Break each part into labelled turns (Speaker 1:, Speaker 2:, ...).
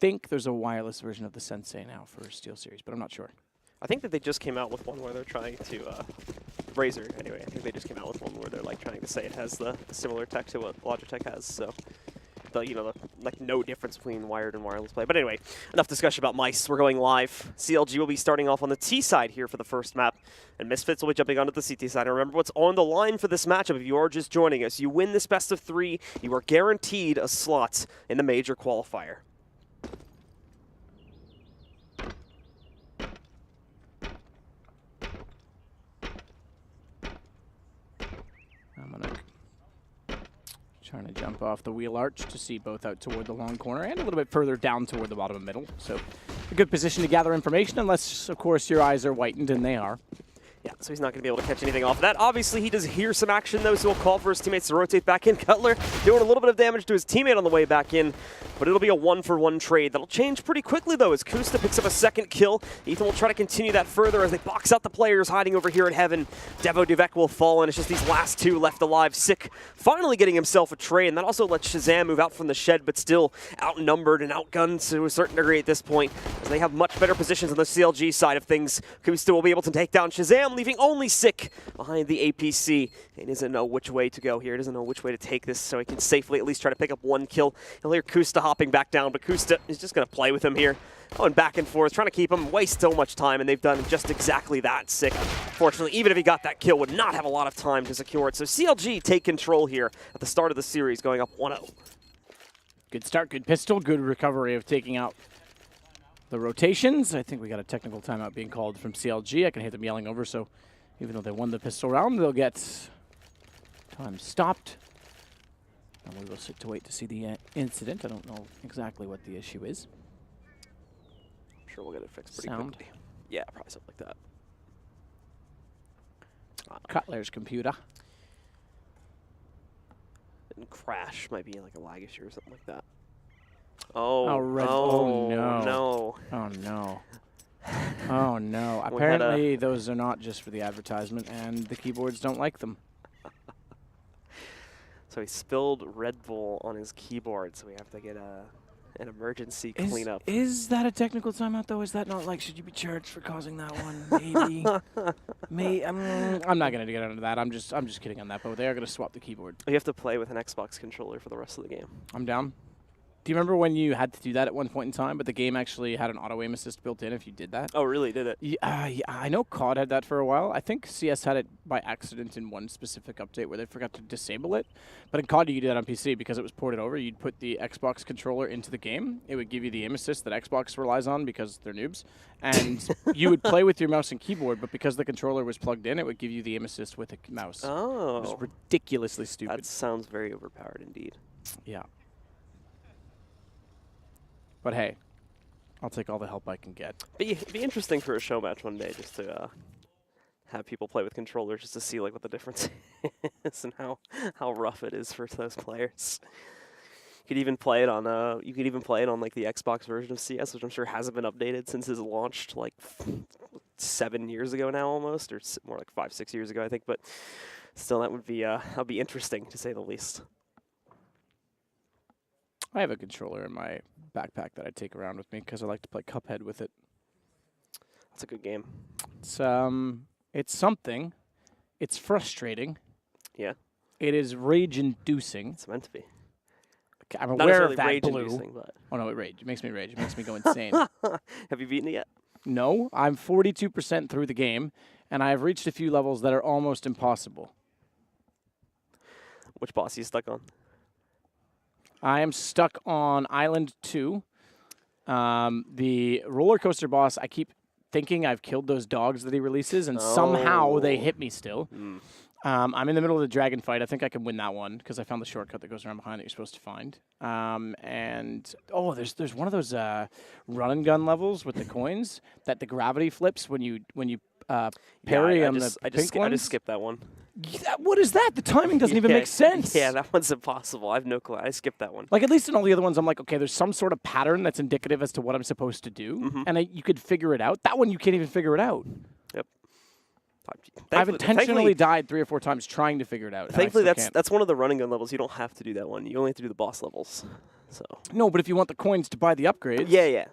Speaker 1: think there's a wireless version of the Sensei now for SteelSeries, but I'm not sure.
Speaker 2: I think that they just came out with one where they're trying to, Razer, anyway, I think they just came out with one where they're like trying to say it has the similar tech to what Logitech has, so, like no difference between wired and wireless play. But anyway, enough discussion about mice, we're going live. CLG will be starting off on the T side here for the first map, and Misfits will be jumping onto the CT side. And remember what's on the line for this matchup if you are just joining us. You win this best of 3, you are guaranteed a slot in the major qualifier.
Speaker 1: Trying to jump off the wheel arch to see both out toward the long corner and a little bit further down toward the bottom and middle. So a good position to gather information unless, of course, your eyes are whitened, and they are.
Speaker 2: Yeah, so he's not going to be able to catch anything off that. Obviously, he does hear some action, though, so he'll call for his teammates to rotate back in. Cutler doing a little bit of damage to his teammate on the way back in, but it'll be a 1-for-1 trade. That'll change pretty quickly, though, as Kusta picks up a second kill. Ethan will try to continue that further as they box out the players hiding over here at Heaven. Devo Duvek will fall, and it's just these last two left alive. Sick finally getting himself a trade, and that also lets Shazam move out from the shed, but still outnumbered and outgunned to a certain degree at this point, as they have much better positions on the CLG side of things. Kusta will be able to take down Shazam, leaving only Sick behind the APC. He doesn't know which way to go here. He doesn't know which way to take this, so he can safely at least try to pick up one kill. He'll hear Kusta hopping back down, but Kusta is just going to play with him here. Going back and forth, trying to keep him, waste so much time, and they've done just exactly that. Sick, fortunately, even if he got that kill, would not have a lot of time to secure it. So CLG take control here at the start of the series, going up 1-0.
Speaker 1: Good start, good pistol, good recovery of taking out the rotations. I think we got a technical timeout being called from CLG. I can hear them yelling over, so even though they won the pistol round, they'll get time stopped. And we will sit to wait to see the incident. I don't know exactly what the issue is.
Speaker 2: I'm sure we'll get it fixed pretty quickly. Yeah, probably something like that.
Speaker 1: Cutler's computer.
Speaker 2: And crash might be like a lag issue or something like that. Oh,
Speaker 1: oh no.
Speaker 2: No.
Speaker 1: Oh no. Oh no. Apparently those are not just for the advertisement, and the keyboards don't like them.
Speaker 2: So he spilled Red Bull on his keyboard, so we have to get an emergency cleanup.
Speaker 1: Is that a technical timeout, though? Is that not like, should you be charged for causing that one? Maybe. I'm not going to get into that. I'm just kidding on that, but they are going to swap the keyboard.
Speaker 2: You have to play with an Xbox controller for the rest of the game.
Speaker 1: I'm down. Do you remember when you had to do that at one point in time, but the game actually had an auto aim assist built in if you did that?
Speaker 2: Oh, really? Did it?
Speaker 1: Yeah, I know COD had that for a while. I think CS had it by accident in one specific update where they forgot to disable it. But in COD, you could do that on PC because it was ported over. You'd put the Xbox controller into the game. It would give you the aim assist that Xbox relies on because they're noobs. And you would play with your mouse and keyboard, but because the controller was plugged in, it would give you the aim assist with a mouse.
Speaker 2: Oh.
Speaker 1: It was ridiculously stupid.
Speaker 2: That sounds very overpowered indeed.
Speaker 1: Yeah. But hey, I'll take all the help I can get.
Speaker 2: It'd be interesting for a show match one day just to have people play with controllers just to see like what the difference is and how rough it is for those players. You could even play it on like the Xbox version of CS, which I'm sure hasn't been updated since it launched like 7 years ago now almost, or more like 5-6 years ago I think. But still, that'd be interesting to say the least.
Speaker 1: I have a controller in my backpack that I take around with me because I like to play Cuphead with it.
Speaker 2: That's a good game.
Speaker 1: It's something. It's frustrating.
Speaker 2: Yeah.
Speaker 1: It is rage-inducing.
Speaker 2: It's meant to be.
Speaker 1: I'm aware of that
Speaker 2: blue. But
Speaker 1: oh no, it makes me rage. It makes me go insane.
Speaker 2: Have you beaten it yet?
Speaker 1: No, I'm 42% through the game, and I've reached a few levels that are almost impossible.
Speaker 2: Which boss are you stuck on?
Speaker 1: I am stuck on Island 2. The roller coaster boss, I keep thinking I've killed those dogs that he releases, and somehow they hit me still.
Speaker 2: Mm.
Speaker 1: I'm in the middle of the dragon fight. I think I can win that one because I found the shortcut that goes around behind that you're supposed to find. There's one of those run and gun levels with the coins that the gravity flips when you parry on the pink ones.
Speaker 2: I just skipped that one.
Speaker 1: What is that? The timing doesn't even make sense.
Speaker 2: Yeah, that one's impossible. I have no clue. I skipped that one.
Speaker 1: Like, at least in all the other ones, I'm like, okay, there's some sort of pattern that's indicative as to what I'm supposed to do, and you could figure it out. That one, you can't even figure it out.
Speaker 2: Yep.
Speaker 1: I've intentionally died 3 or 4 times trying to figure it out.
Speaker 2: Thankfully, that's one of the running gun levels. You don't have to do that one. You only have to do the boss levels. So
Speaker 1: No, but if you want the coins to buy the upgrades,
Speaker 2: yeah.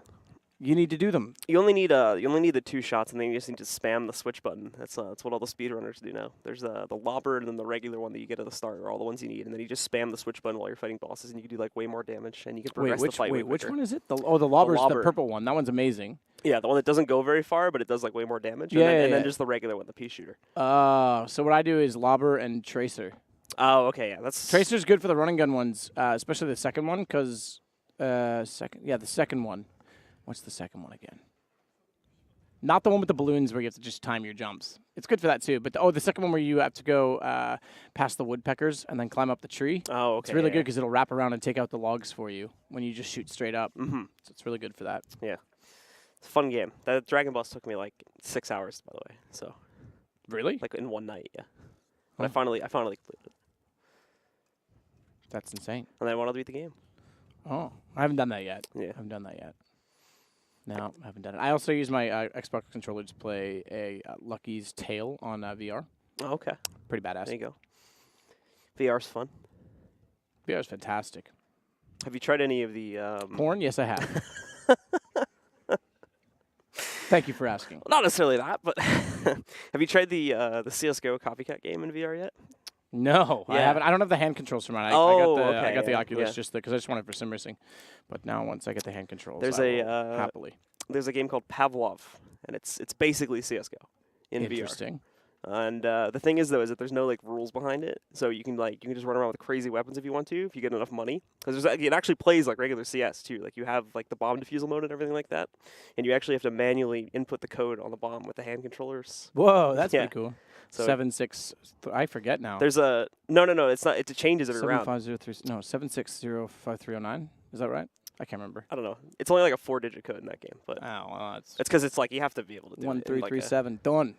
Speaker 1: you need to do them.
Speaker 2: You only need the 2 shots, and then you just need to spam the switch button. That's what all the speedrunners do now. There's the lobber and then the regular one that you get at the start are all the ones you need, and then you just spam the switch button while you're fighting bosses, and you can do like way more damage, and you can progress the fight.
Speaker 1: Which one is it? The lobber's the purple one. That one's amazing.
Speaker 2: Yeah, the one that doesn't go very far, but it does like way more damage.
Speaker 1: Yeah,
Speaker 2: and then just the regular one, the pea shooter.
Speaker 1: So what I do is lobber and tracer.
Speaker 2: Oh, okay, yeah, that's
Speaker 1: Tracer's good for the running gun ones, especially the second one, because the second one. What's the second one again? Not the one with the balloons where you have to just time your jumps. It's good for that too. But the second one where you have to go past the woodpeckers and then climb up the tree.
Speaker 2: Oh, okay.
Speaker 1: It's really good because it'll wrap around and take out the logs for you when you just shoot straight up.
Speaker 2: Mm-hmm.
Speaker 1: So it's really good for that.
Speaker 2: Yeah, it's a fun game. That Dragon Boss took me like 6 hours, by the way. So
Speaker 1: Really?
Speaker 2: like in one night, yeah. But I finally completed it,
Speaker 1: That's insane.
Speaker 2: and then I wanted to beat the game.
Speaker 1: Oh, I haven't done that yet.
Speaker 2: Yeah.
Speaker 1: I haven't done that yet. No, I haven't done it. I also use my Xbox controller to play a Lucky's Tale on VR.
Speaker 2: Oh, okay.
Speaker 1: Pretty badass.
Speaker 2: There you go. VR's fun.
Speaker 1: VR is fantastic.
Speaker 2: Have you tried any of the
Speaker 1: Porn? Yes, I have. Thank you for asking.
Speaker 2: Well, not necessarily that, but have you tried the CS:GO copycat game in VR yet?
Speaker 1: No, I
Speaker 2: Yeah.
Speaker 1: haven't. I don't have the hand controls for mine. I got the Oculus just because I just wanted it for sim racing. But now once I get the hand controls,
Speaker 2: There's
Speaker 1: I
Speaker 2: a
Speaker 1: will happily.
Speaker 2: There's a game called Pavlov, and it's basically CS:GO in VR.
Speaker 1: Interesting.
Speaker 2: And the thing is, though, is that there's no like rules behind it, so you can just run around with crazy weapons if you want to, if you get enough money. Because it actually plays like regular CS too. Like you have like the bomb defusal mode and everything like that, and you actually have to manually input the code on the bomb with the hand controllers.
Speaker 1: Whoa, that's
Speaker 2: Yeah.
Speaker 1: pretty cool.
Speaker 2: So
Speaker 1: 7-6. I forget now.
Speaker 2: There's a no. It's not. It changes every round.
Speaker 1: 7503. No, 7605309. Is that right? I can't remember.
Speaker 2: I don't know. It's only like a 4-digit code in that game, but
Speaker 1: Oh, well,
Speaker 2: it's because it's like you have to be able to do it.
Speaker 1: 1337. Done.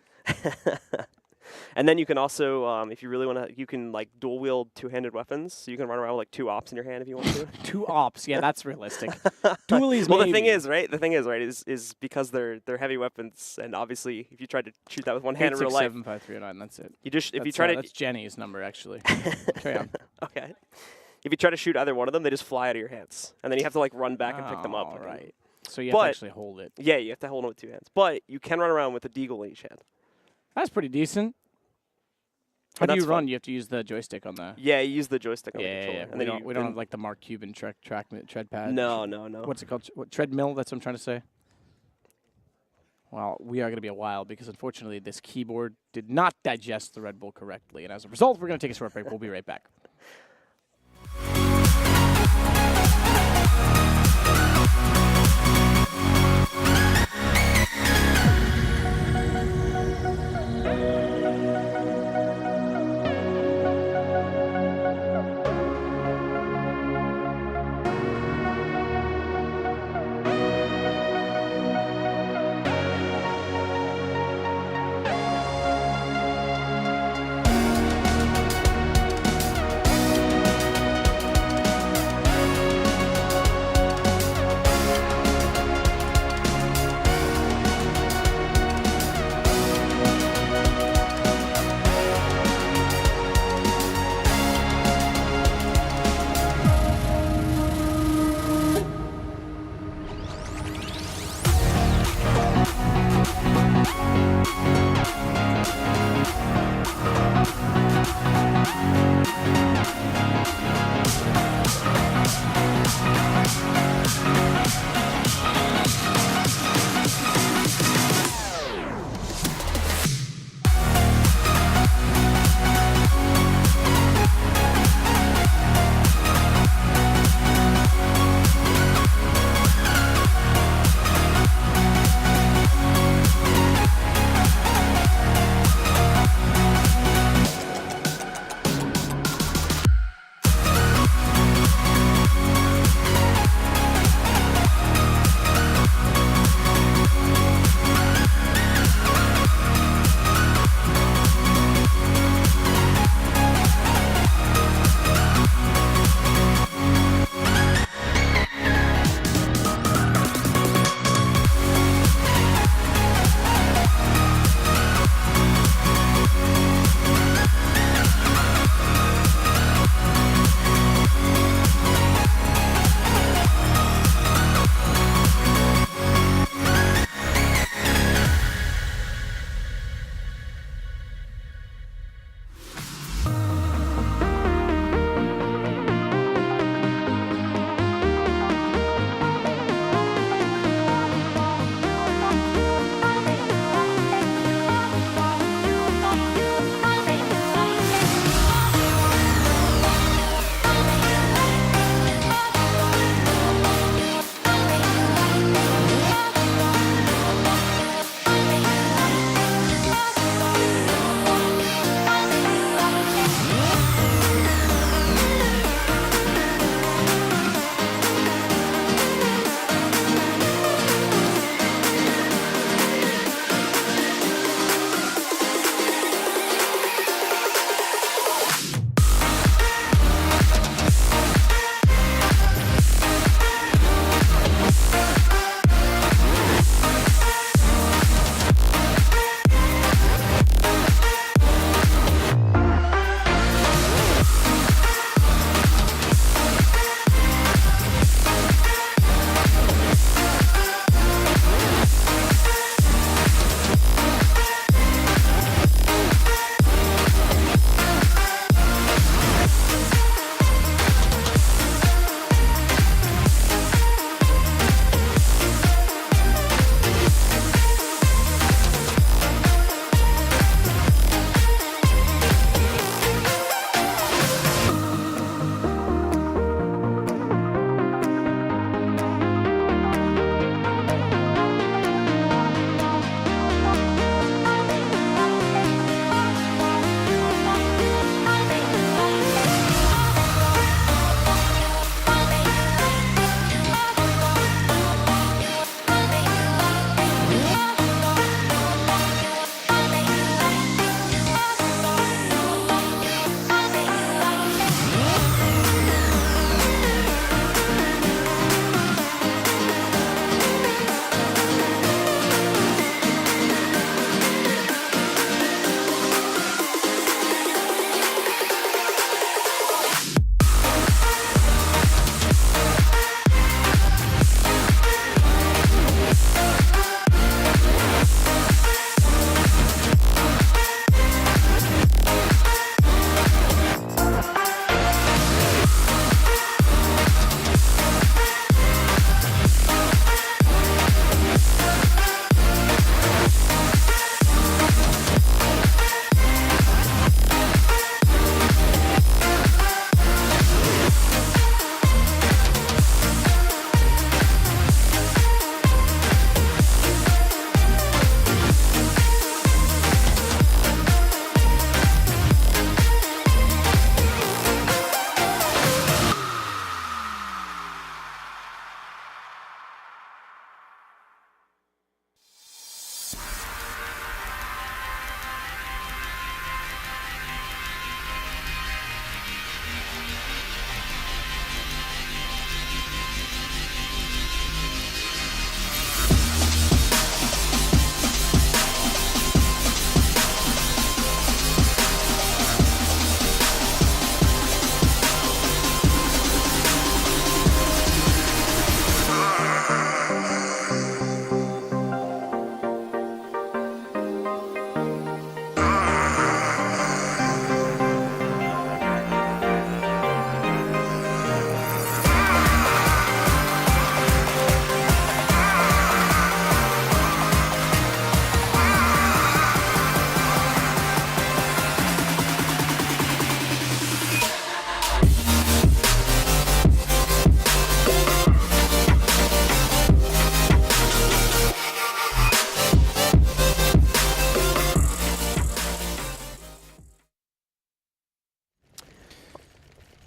Speaker 2: And then you can also, if you really want to, you can like dual wield 2-handed weapons. So you can run around with like 2 ops in your hand if you want to.
Speaker 1: 2 ops. Yeah, that's realistic. Dualies.
Speaker 2: Well,
Speaker 1: maybe.
Speaker 2: the thing is, right, is because they're heavy weapons, and obviously if you try to shoot that with one hand in real life,
Speaker 1: 8675309. That's it.
Speaker 2: you just
Speaker 1: That's,
Speaker 2: you try to
Speaker 1: that's Jenny's number actually. Carry on.
Speaker 2: okay, if you try to shoot either one of them, they just fly out of your hands, and then you have to like run back and pick them up.
Speaker 1: All right. So you have to actually hold it.
Speaker 2: Yeah, you have to hold them with 2 hands, but you can run around with a deagle in each hand.
Speaker 1: That's pretty decent. How
Speaker 2: And
Speaker 1: do you
Speaker 2: that's
Speaker 1: run?
Speaker 2: fun.
Speaker 1: You have to use the joystick on the.
Speaker 2: Yeah, you use the joystick on the
Speaker 1: Yeah,
Speaker 2: controller.
Speaker 1: yeah.
Speaker 2: And
Speaker 1: We don't have like the Mark Cuban tread pad.
Speaker 2: No.
Speaker 1: What's it called? What, treadmill? That's what I'm trying to say. Well, we are going to be a while because unfortunately this keyboard did not digest the Red Bull correctly, and as a result, we're going to take a short break. We'll be right back.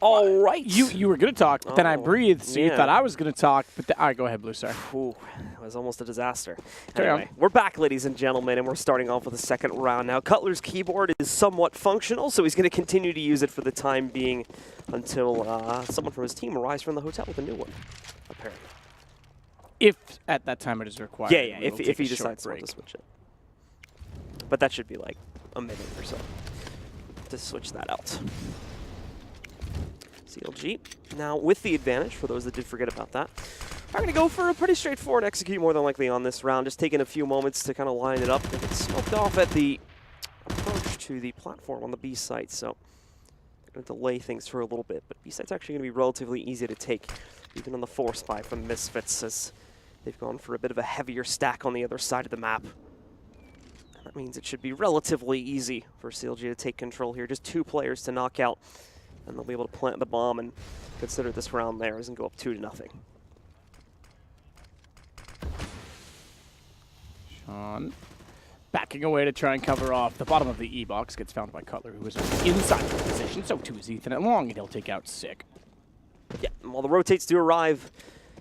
Speaker 2: All right.
Speaker 1: You were going to talk, but then I breathed, so you thought I was going to talk. But all right, go ahead, Blue Star.
Speaker 2: Ooh, it was almost a disaster.
Speaker 1: Carry
Speaker 2: Anyway, we're back, ladies and gentlemen, and we're starting off with the second round. Now, Cutler's keyboard is somewhat functional, so he's going to continue to use it for the time being until someone from his team arrives from the hotel with a new one, apparently.
Speaker 1: If at that time it is required.
Speaker 2: Yeah, if he decides to switch it. But that should be like a minute or so to switch that out. CLG, now with the advantage, for those that did forget about that, are going to go for a pretty straightforward execute more than likely on this round, just taking a few moments to kind of line it up. They get smoked off at the approach to the platform on the B site, so they're going to delay things for a little bit, but B site's actually going to be relatively easy to take, even on the force buy from Misfits, as they've gone for a bit of a heavier stack on the other side of the map. And that means it should be relatively easy for CLG to take control here, just 2 players to knock out. And they'll be able to plant the bomb and consider this round theirs and go up 2-0.
Speaker 1: Sean backing away to try and cover off. The bottom of the E-box gets found by Cutler, who is inside the position. So too is Ethan at long, and he'll take out Sick.
Speaker 2: Yeah, and while the rotates do arrive,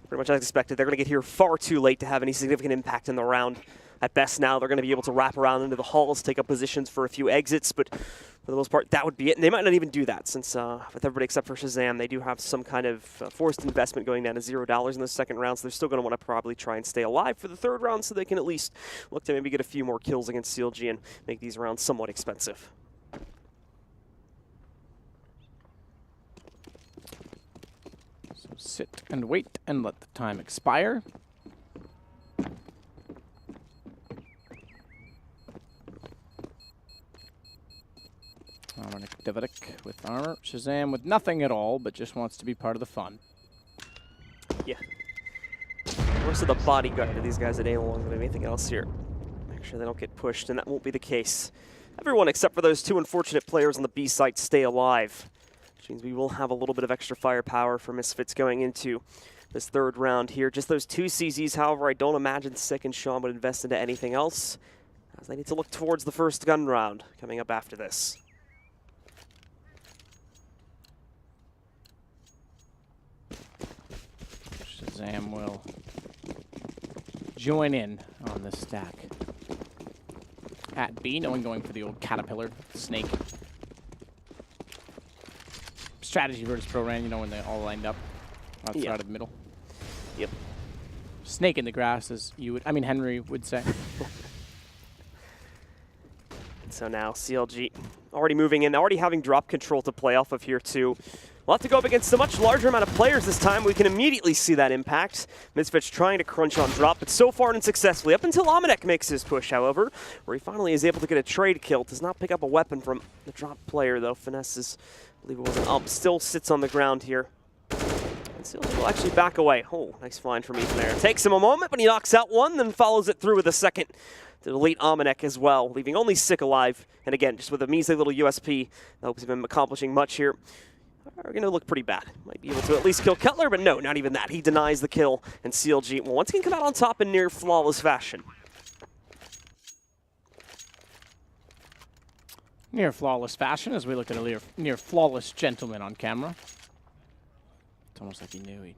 Speaker 2: pretty much as expected, they're going to get here far too late to have any significant impact in the round. At best now, they're going to be able to wrap around into the halls, take up positions for a few exits, but for the most part, that would be it. And they might not even do that, since with everybody except for Shazam, they do have some kind of forced investment going down to $0 in the second round, so they're still going to want to probably try and stay alive for the third round so they can at least look to maybe get a few more kills against CLG and make these rounds somewhat expensive.
Speaker 1: So sit and wait and let the time expire. Dividic with armor. Shazam with nothing at all, but just wants to be part of the fun.
Speaker 2: Yeah. Most of the bodyguard to these guys at A-Long than anything else here. Make sure they don't get pushed, and that won't be the case. Everyone except for those 2 unfortunate players on the B site stay alive, which means we will have a little bit of extra firepower for Misfits going into this third round here. Just those 2 CZs, however, I don't imagine Sick and Sean would invest into anything else, as they need to look towards the first gun round coming up after this.
Speaker 1: Shazam will join in on this stack. At B, no one going for the old caterpillar snake. Strategy versus pro ran, you know, when they all lined up outside of the middle.
Speaker 2: Yep.
Speaker 1: Snake in the grass, as Henry would say.
Speaker 2: So now CLG already moving in, already having drop control to play off of here too. We'll have to go up against a much larger amount of players this time. We can immediately see that impact. Misfits trying to crunch on drop, but so far unsuccessfully. Up until Amanek makes his push, however, where he finally is able to get a trade kill. Does not pick up a weapon from the drop player, though. Finesse is, I believe it was an up, still sits on the ground here. And CLG will actually back away. Oh, nice find from Ethan there. Takes him a moment, but he knocks out one, then follows it through with a second to delete Amanek as well, leaving only Sick alive. And again, just with a measly little USP, I hope he's been accomplishing much here. Are going to look pretty bad. Might be able to at least kill Cutler, but no, not even that. He denies the kill, and CLG will once again come out on top in near flawless fashion.
Speaker 1: Near flawless fashion, as we look at a near flawless gentleman on camera. It's almost like he knew he'd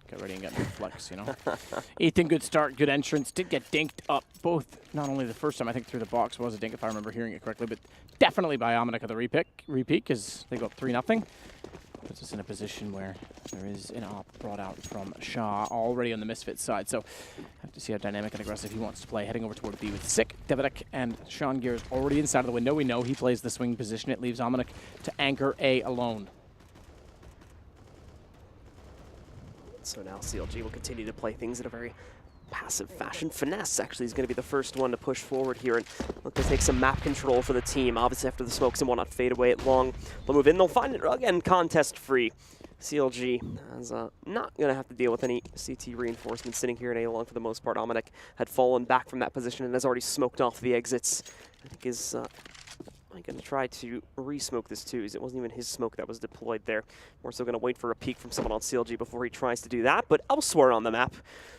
Speaker 1: get ready and get the flex, you know? Ethan, good start, good entrance. Did get dinked up both, not only the first time, I think through the box was a dink if I remember hearing it correctly, but definitely by Amanek of the repeat, because they go up 3-0. Puts us in a position where there is an op brought out from Shaw already on the Misfits side. So have to see how dynamic and aggressive he wants to play. Heading over toward B with Sick, Dividic, and Sean Gear is already inside of the window. We know he plays the swing position. It leaves Amanek to anchor A alone.
Speaker 2: So now CLG will continue to play things in a very passive fashion. Finesse actually is going to be the first one to push forward here and look to take some map control for the team. Obviously after the smokes and will not fade away at long. They'll move in, they'll find it again contest free. CLG is not going to have to deal with any CT reinforcements sitting here in A-Long for the most part. Amanek had fallen back from that position and has already smoked off the exits. I think his I'm going to try to re-smoke this too, as it wasn't even his smoke that was deployed there. More so going to wait for a peek from someone on CLG before he tries to do that. But elsewhere on the map,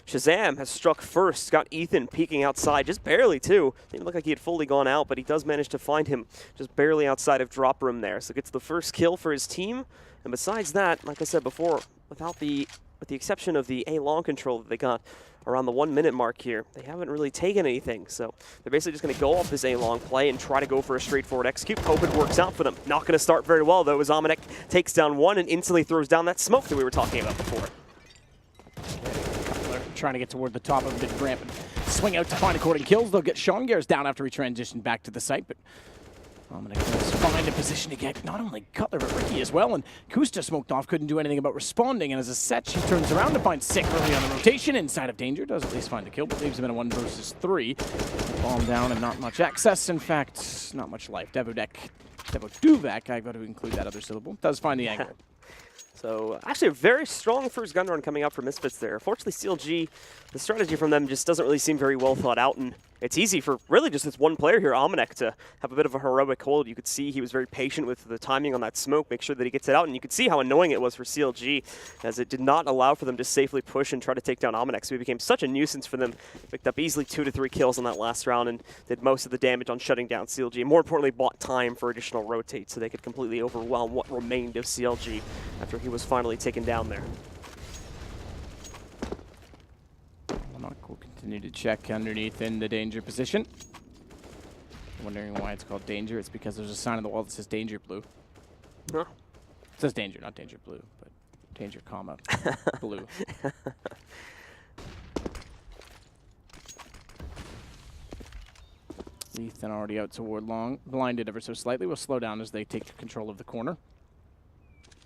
Speaker 2: Shazam has struck first. Got Ethan peeking outside, just barely too. Didn't look like he had fully gone out, but he does manage to find him just barely outside of drop room there. So gets the first kill for his team. And besides that, like I said before, with the exception of the A-long control that they got around the 1 minute mark here, they haven't really taken anything. So they're basically just going to go off this A-long play and try to go for a straightforward execute. Hope it works out for them. Not going to start very well, though, as Amanek takes down one and instantly throws down that smoke that we were talking about before.
Speaker 1: Trying to get toward the top of mid-ramp and swing out to find according kills. They'll get Sean Gares down after he transitioned back to the site, but Amanek does find a position to get not only Cutler, but Ricky as well. And Kusta smoked off, couldn't do anything about responding. And as a set, she turns around to find Sick early on the rotation. Inside of danger, does at least find the kill, but leaves him in a 1 versus 3. Bomb down and not much access. In fact, not much life. Duvak, I've got to include that other syllable, does find the angle.
Speaker 2: So actually a very strong first gun run coming out for Misfits there. Fortunately, CLG, the strategy from them just doesn't really seem very well thought out, and it's easy for really just this one player here, Amanek, to have a bit of a heroic hold. You could see he was very patient with the timing on that smoke, make sure that he gets it out, and you could see how annoying it was for CLG, as it did not allow for them to safely push and try to take down Amanek, so he became such a nuisance for them. Picked up easily 2 to 3 kills on that last round and did most of the damage on shutting down CLG, and more importantly, bought time for additional rotate so they could completely overwhelm what remained of CLG after he was finally taken down there.
Speaker 1: We'll continue to check underneath in the danger position. Wondering why it's called danger. It's because there's a sign on the wall that says danger blue.
Speaker 2: Huh?
Speaker 1: It says danger, not danger blue, but danger, comma, blue. Ethan already out toward long. Blinded ever so slightly. Will slow down as they take control of the corner.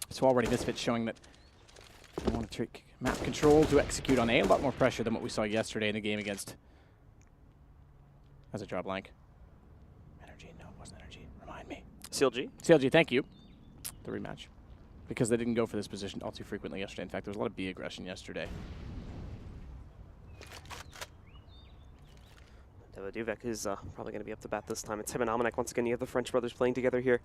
Speaker 1: So already Misfits showing that they want to trick map control to execute on A. A lot more pressure than what we saw yesterday in the game against... How's it draw blank? Energy. No, it wasn't energy. Remind me.
Speaker 2: CLG?
Speaker 1: CLG, thank you. The rematch. Because they didn't go for this position all too frequently yesterday. In fact, there was a lot of B aggression yesterday.
Speaker 2: Duvak is probably going to be up to bat this time. It's him and Amanek. Once again, you have the French brothers playing together here.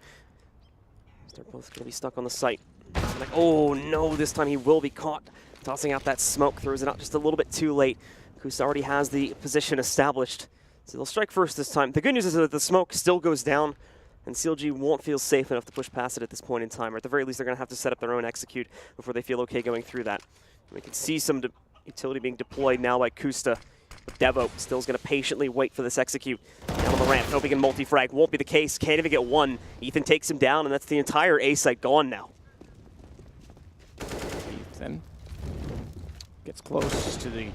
Speaker 2: They're both going to be stuck on the site. Amanek, oh no, this time he will be caught. Tossing out that smoke, throws it out just a little bit too late. Kusa already has the position established. So they'll strike first this time. The good news is that the smoke still goes down, and CLG won't feel safe enough to push past it at this point in time. Or at the very least, they're going to have to set up their own execute before they feel okay going through that. And we can see some utility being deployed now by Kusta. Devo still is going to patiently wait for this execute. Down on the ramp, hoping in multi-frag. Won't be the case. Can't even get one. Ethan takes him down, and that's the entire A site gone now.
Speaker 1: Ethan gets close to the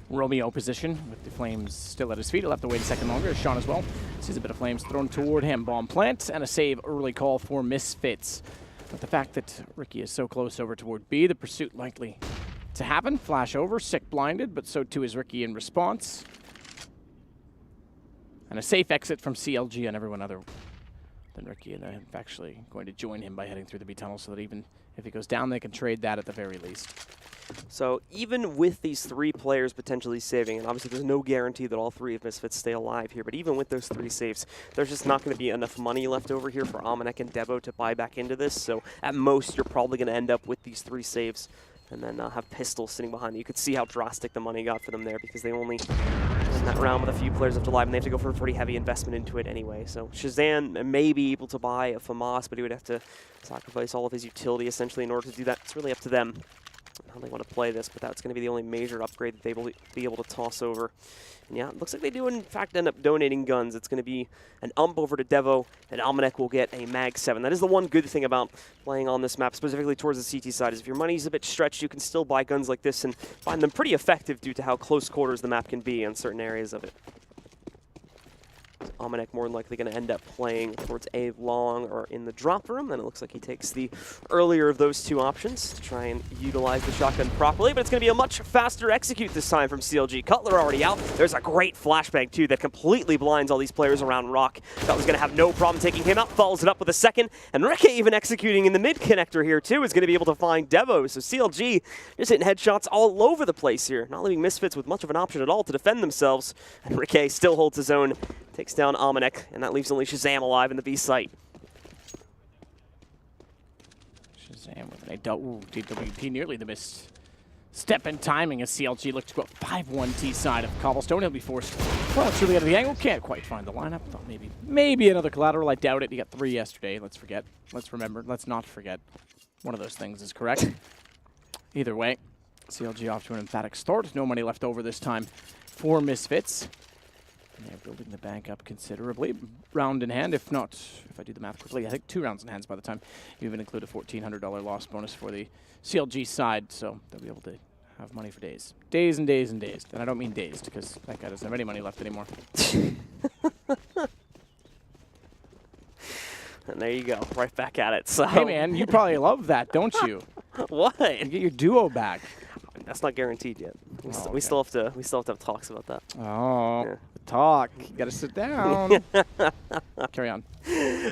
Speaker 1: Romeo position with the flames still at his feet. He'll have to wait a second longer. Sean as well sees a bit of flames thrown toward him. Bomb plant and a save early call for Misfits. But the fact that Ricky is so close over toward B, the pursuit likely to happen. Flash over, Sick blinded, but so too is Ricky in response. And a safe exit from CLG on everyone other than Ricky. And they're actually going to join him by heading through the B tunnel so that even if he goes down, they can trade that at the very least.
Speaker 2: So even with these 3 players potentially saving, and obviously there's no guarantee that all 3 of Misfits stay alive here, but even with those 3 saves, there's just not going to be enough money left over here for Amanek and Devo to buy back into this. So at most, you're probably going to end up with these 3 saves and then have pistols sitting behind you. You could see how drastic the money got for them there because they only in that round with a few players left alive, and they have to go for a pretty heavy investment into it anyway. So Shazam may be able to buy a FAMAS, but he would have to sacrifice all of his utility essentially in order to do that. It's really up to them how they want to play this, but that's going to be the only major upgrade that they will be able to toss over. And yeah, it looks like they do in fact end up donating guns. It's going to be an ump over to Devo, and Amanek will get a Mag 7. That is the one good thing about playing on this map, specifically towards the CT side, is if your money's a bit stretched, you can still buy guns like this and find them pretty effective due to how close quarters the map can be in certain areas of it. Amanek more than likely going to end up playing towards A long or in the drop room, and it looks like he takes the earlier of those 2 options to try and utilize the shotgun properly, but it's going to be a much faster execute this time from CLG. Cutler already out. There's a great flashbang too that completely blinds all these players around Rock. That was going to have no problem taking him out, follows it up with a second, and Reke even executing in the mid connector here too is going to be able to find Devo, so CLG just hitting headshots all over the place here, not leaving Misfits with much of an option at all to defend themselves, and Reke still holds his own. Takes down Amanek, and that leaves only Shazam alive in the B site.
Speaker 1: Shazam with an DWP, nearly the missed step in timing as CLG looked to go 5-1 T side of Cobblestone. He'll be forced well and truly out of the angle. Can't quite find the lineup. Thought maybe another collateral. I doubt it. He got 3 yesterday. Let's remember. Let's not forget. One of those things is correct. Either way, CLG off to an emphatic start. No money left over this time for Misfits. And they're building the bank up considerably. Round in hand, if I do the math quickly, I think 2 rounds in hands by the time you even include a $1,400 loss bonus for the CLG side. So they'll be able to have money for days. Days and days and days. And I don't mean dazed, because that guy doesn't have any money left anymore.
Speaker 2: And there you go, right back at it. So
Speaker 1: hey man, you probably love that, don't you?
Speaker 2: What?
Speaker 1: You get your duo back.
Speaker 2: That's not guaranteed yet. We
Speaker 1: Okay.
Speaker 2: still have to have talks about that.
Speaker 1: Oh,
Speaker 2: Yeah.
Speaker 1: talk. You gotta sit down. Carry on.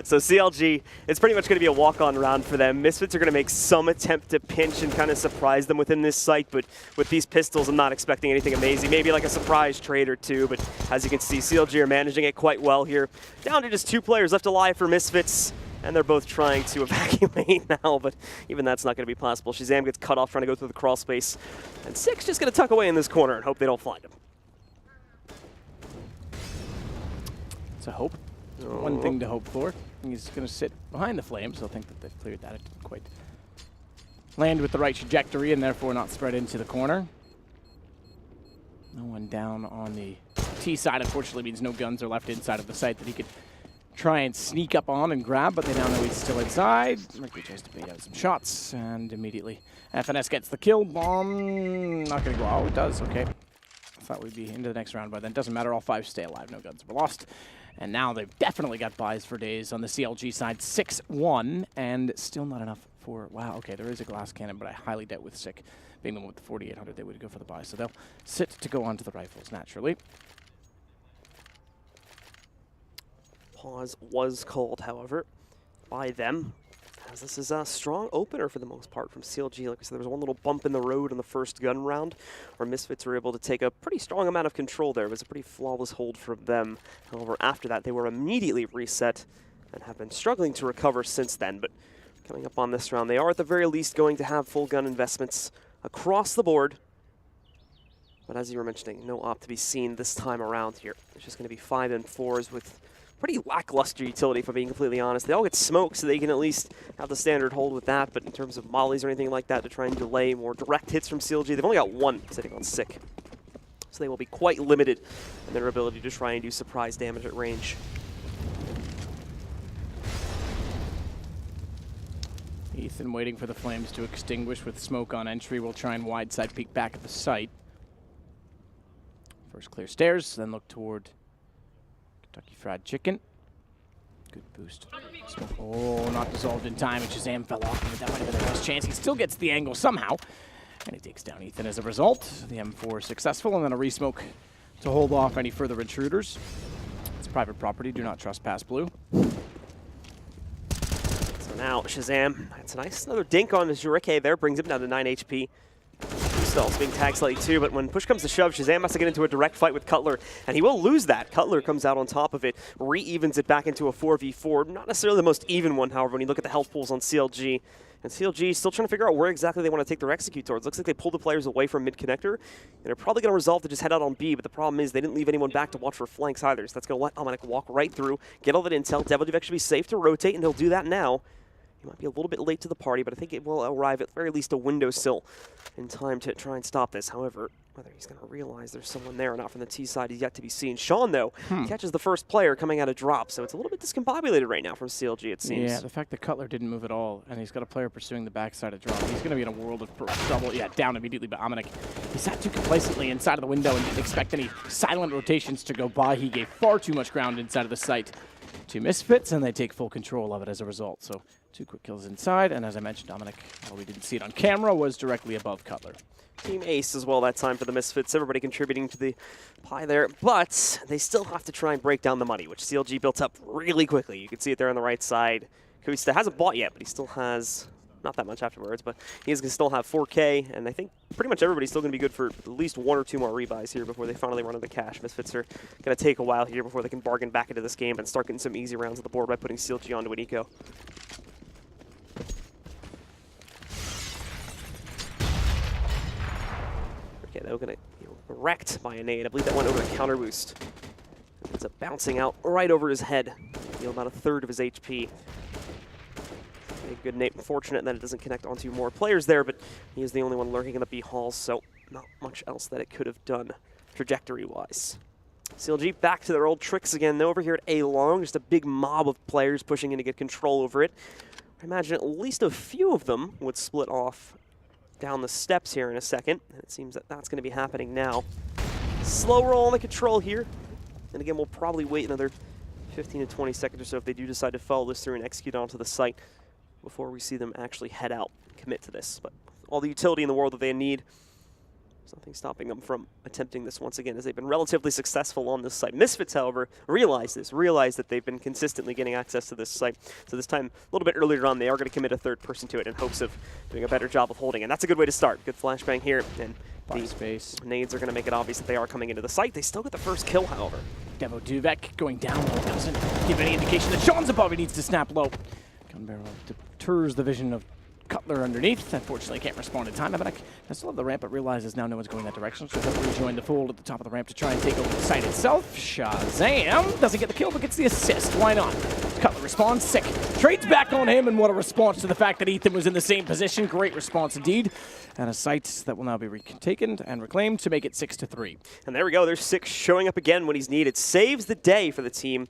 Speaker 2: So CLG, it's pretty much going to be a walk-on round for them. Misfits are going to make some attempt to pinch and kind of surprise them within this site, but with these pistols, I'm not expecting anything amazing. Maybe like a surprise trade or two, but as you can see, CLG are managing it quite well here. Down to just 2 players left alive for Misfits, and they're both trying to evacuate now, but even that's not going to be possible. Shazam gets cut off trying to go through the crawl space, and Six just going to tuck away in this corner and hope they don't find him.
Speaker 1: It's a hope. One thing to hope for. He's going to sit behind the flames. He'll think that they've cleared that. It didn't quite land with the right trajectory and therefore not spread into the corner. No one down on the T side, unfortunately, means no guns are left inside of the site that he could try and sneak up on and grab, but they now know he's still inside. Mercury tries to bait out some shots, and immediately FNS gets the kill. Bomb not going to go. Oh, it does. Okay. I thought we'd be into the next round by then. Doesn't matter. All 5 stay alive. No guns were lost. And now they've definitely got buys for days on the CLG side. 6-1, and still not enough for... Wow, okay, there is a glass cannon, but I highly doubt with Sick being the one with the 4800 they would go for the buy. So they'll sit to go onto the rifles, naturally.
Speaker 2: Pause was called, however, by them, as this is a strong opener for the most part from CLG. Like I said, there was one little bump in the road on the first gun round where Misfits were able to take a pretty strong amount of control there. It was a pretty flawless hold from them. However, after that, they were immediately reset and have been struggling to recover since then. But coming up on this round, they are at the very least going to have full gun investments across the board. But as you were mentioning, no op to be seen this time around here. It's just going to be 5 and 4s with pretty lackluster utility, if I'm being completely honest. They all get smoked, so they can at least have the standard hold with that, but in terms of mollies or anything like that to try and delay more direct hits from CLG, they've only got 1 sitting on Sick. So they will be quite limited in their ability to try and do surprise damage at range.
Speaker 1: Ethan waiting for the flames to extinguish with smoke on entry. We'll try and wide side peek back at the site. First clear stairs, then look toward Kentucky Fried Chicken. Good boost. Smoke. Oh, not dissolved in time, and Shazam fell off, but that might have been their best chance. He still gets the angle somehow, and he takes down Ethan as a result. The M4 successful, and then a resmoke to hold off any further intruders. It's private property. Do not trespass, Blue.
Speaker 2: So now Shazam, that's nice. Another dink on his Jurike there, brings him down to 9 HP. Stalls being tagged slightly too, but when push comes to shove, Shazam has to get into a direct fight with Cutler, and he will lose that. Cutler comes out on top of it, re-evens it back into a 4v4. Not necessarily the most even one, however, when you look at the health pools on CLG. And CLG is still trying to figure out where exactly they want to take their execute towards. Looks like they pulled the players away from mid-connector, and they're probably going to resolve to just head out on B, but the problem is they didn't leave anyone back to watch for flanks either, so that's going to let Amanek walk right through, get all that intel. Devilduve should be safe to rotate, and he'll do that now. He might be a little bit late to the party, but I think it will arrive at very least a windowsill in time to try and stop this. However, whether he's going to realize there's someone there or not from the T side is yet to be seen. Sean, though, catches the first player coming out of drop, so it's a little bit discombobulated right now from CLG, it seems.
Speaker 1: Yeah, the fact that Cutler didn't move at all, and he's got a player pursuing the backside of drop. He's going to be in a world of trouble. Yeah, down immediately by Amanek. He sat too complacently inside of the window and didn't expect any silent rotations to go by. He gave far too much ground inside of the site to Misfits, and they take full control of it as a result. So 2 quick kills inside, and as I mentioned, Amanek, while we didn't see it on camera, was directly above Cutler.
Speaker 2: Team ace as well that time for the Misfits. Everybody contributing to the pie there, but they still have to try and break down the money, which CLG built up really quickly. You can see it there on the right side. Kuista hasn't bought yet, but he still has not that much afterwards, but he is going to still have 4K, and I think pretty much everybody's still going to be good for at least 1 or 2 more rebuys here before they finally run out of cash. Misfits are going to take a while here before they can bargain back into this game and start getting some easy rounds on the board by putting CLG onto an eco. Okay, they're going to be wrecked by a nade. I believe that went over the counter boost. Ends up bouncing out right over his head. Deal about 1/3 of his HP. A good nade. Unfortunate that it doesn't connect onto more players there, but he is the only one lurking in the B halls, so not much else that it could have done trajectory-wise. CLG back to their old tricks again. They're over here at A long, just a big mob of players pushing in to get control over it. I imagine at least a few of them would split off down the steps here in a second. And it seems that that's going to be happening now. Slow roll on the control here. And again, we'll probably wait another 15 to 20 seconds or so if they do decide to follow this through and execute onto the site before we see them actually head out and commit to this. But all the utility in the world that they need, there's nothing stopping them from attempting this once again, as they've been relatively successful on this site. Misfits, however, realize that they've been consistently getting access to this site. So this time, a little bit earlier on, they are going to commit a 3rd person to it in hopes of doing a better job of holding. And that's a good way to start. Good flashbang here. And the
Speaker 1: space.
Speaker 2: Nades are going to make it obvious that they are coming into the site. They still get the first kill, however.
Speaker 1: Devo Duvek going down low doesn't give any indication that Sean's above. He needs to snap low. Gun barrel deters the vision of Cutler underneath. Unfortunately, can't respond in time. Evanek I still have the ramp, but realizes now no one's going that direction, so he'll rejoin the fold at the top of the ramp to try and take over the site itself. Shazam! Doesn't get the kill, but gets the assist. Why not? Cutler responds, sick. Trades back on him, and what a response to the fact that Ethan was in the same position. Great response indeed. And a site that will now be retaken and reclaimed to make it 6-3.
Speaker 2: And there we go. There's 6 showing up again when he's needed. Saves the day for the team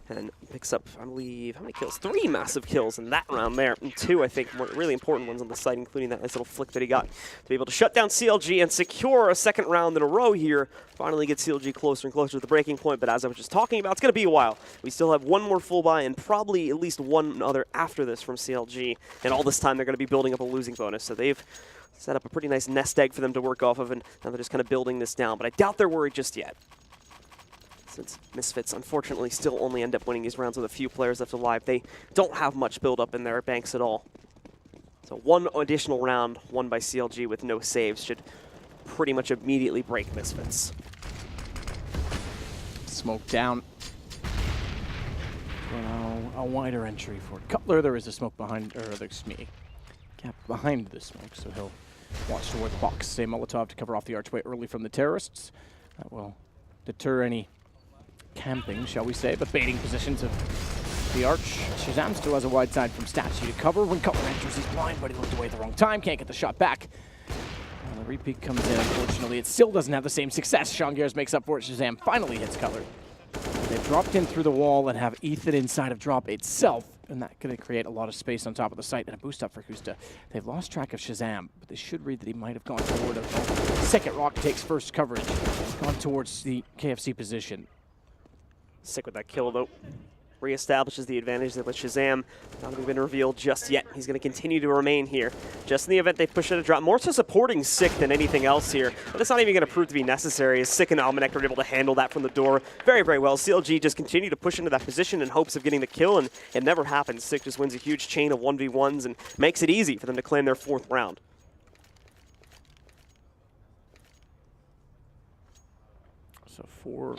Speaker 2: and picks up, I believe, how many kills? 3 massive kills in that round there. And 2, I think, really important ones on the site, including that nice little flick that he got to be able to shut down CLG and secure a 2nd round in a row here. Finally get CLG closer and closer to the breaking point, but as I was just talking about, it's going to be a while. We still have 1 more full buy and probably at least 1 other after this from CLG. And all this time, they're going to be building up a losing bonus. So they've set up a pretty nice nest egg for them to work off of, and now they're just kind of building this down. But I doubt they're worried just yet, since Misfits unfortunately still only end up winning these rounds with a few players left alive. They don't have much build up in their banks at all. So 1 additional round won by CLG with no saves should pretty much immediately break Misfits.
Speaker 1: Smoke down. Well, a wider entry for Cutler. There is a smoke behind, or excuse me, gap behind the smoke, so he'll watch toward the box. Say Molotov to cover off the archway early from the terrorists. That will deter any camping, shall we say, but baiting positions of the arch. Shazam still has a wide side from Statue to cover. When Cutler enters, he's blind, but he looked away at the wrong time. Can't get the shot back. The repeat comes in, unfortunately. It still doesn't have the same success. Sean Gears makes up for it. Shazam finally hits Cutler. They've dropped in through the wall and have Ethan inside of drop itself, and that's going to create a lot of space on top of the site and a boost up for Kusta. They've lost track of Shazam, but they should read that he might have gone toward a second rock takes first coverage. Gone towards the KFC position.
Speaker 2: Sick with that kill, though. Reestablishes the advantage that with Shazam not even been revealed just yet. He's going to continue to remain here. Just in the event they push it a drop. More so supporting Sick than anything else here. But it's not even going to prove to be necessary, as Sick and Almanac are able to handle that from the door very, very well. CLG just continue to push into that position in hopes of getting the kill, and it never happens. Sick just wins a huge chain of 1v1s and makes it easy for them to claim their 4th round.
Speaker 1: So four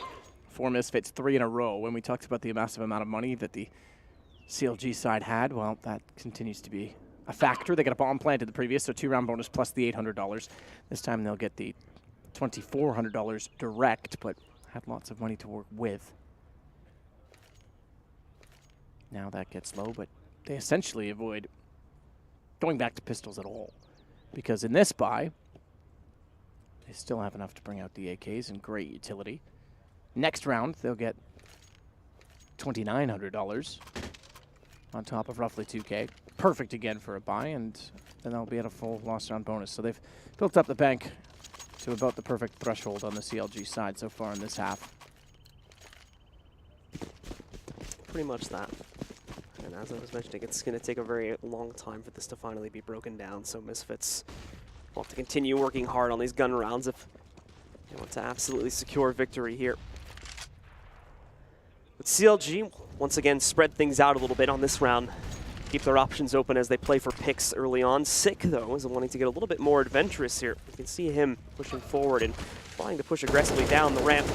Speaker 1: Misfits, 3 in a row. When we talked about the massive amount of money that the CLG side had, well, that continues to be a factor. They got a bomb planted the previous, so 2-round bonus plus the $800. This time they'll get the $2,400 direct, but had lots of money to work with. Now that gets low, but they essentially avoid going back to pistols at all, because in this buy, they still have enough to bring out the AKs and great utility. Next round, they'll get $2,900 on top of roughly 2K. Perfect again for a buy, and then they'll be at a full lost round bonus. So they've built up the bank to about the perfect threshold on the CLG side so far in this half.
Speaker 2: Pretty much that. And as I was mentioning, it's going to take a very long time for this to finally be broken down, so Misfits will have to continue working hard on these gun rounds if they want to absolutely secure victory here. But CLG, once again, spread things out a little bit on this round. keep their options open as they play for picks early on. Sick, though, is wanting to get a little bit more adventurous here. You can see him pushing forward and trying to push aggressively down the ramp.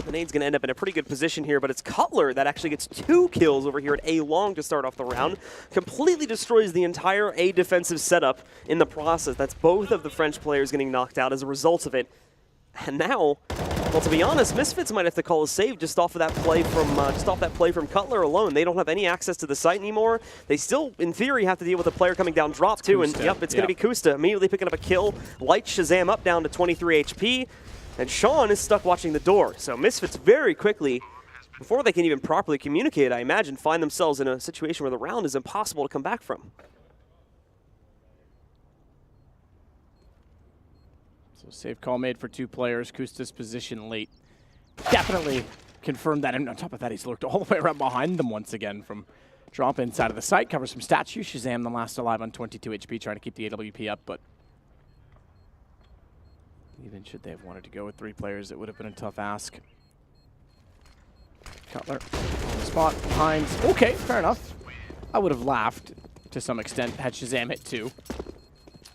Speaker 2: The nade's going to end up in a pretty good position here, but it's Cutler that actually gets 2 kills over here at A long to start off the round. Completely destroys the entire A defensive setup in the process. That's both of the French players getting knocked out as a result of it. And now, well, to be honest, Misfits might have to call a save just off of that play from Cutler alone. They don't have any access to the site anymore. They still, in theory, have to deal with a player coming down drop too. And yep, it's going to be Kusta immediately picking up a kill. Lights Shazam up down to 23 HP. And Sean is stuck watching the door. So Misfits very quickly, before they can even properly communicate, I imagine, find themselves in a situation where the round is impossible to come back from.
Speaker 1: So save call made for 2 players. Kusta's position late definitely confirmed that. And on top of that, he's lurked all the way around behind them once again from drop inside of the site. Covers some statue. Shazam, the last alive on 22 HP, trying to keep the AWP up, but even should they have wanted to go with 3 players, it would have been a tough ask. Cutler on the spot, behind. Okay, fair enough. I would have laughed to some extent had Shazam hit 2.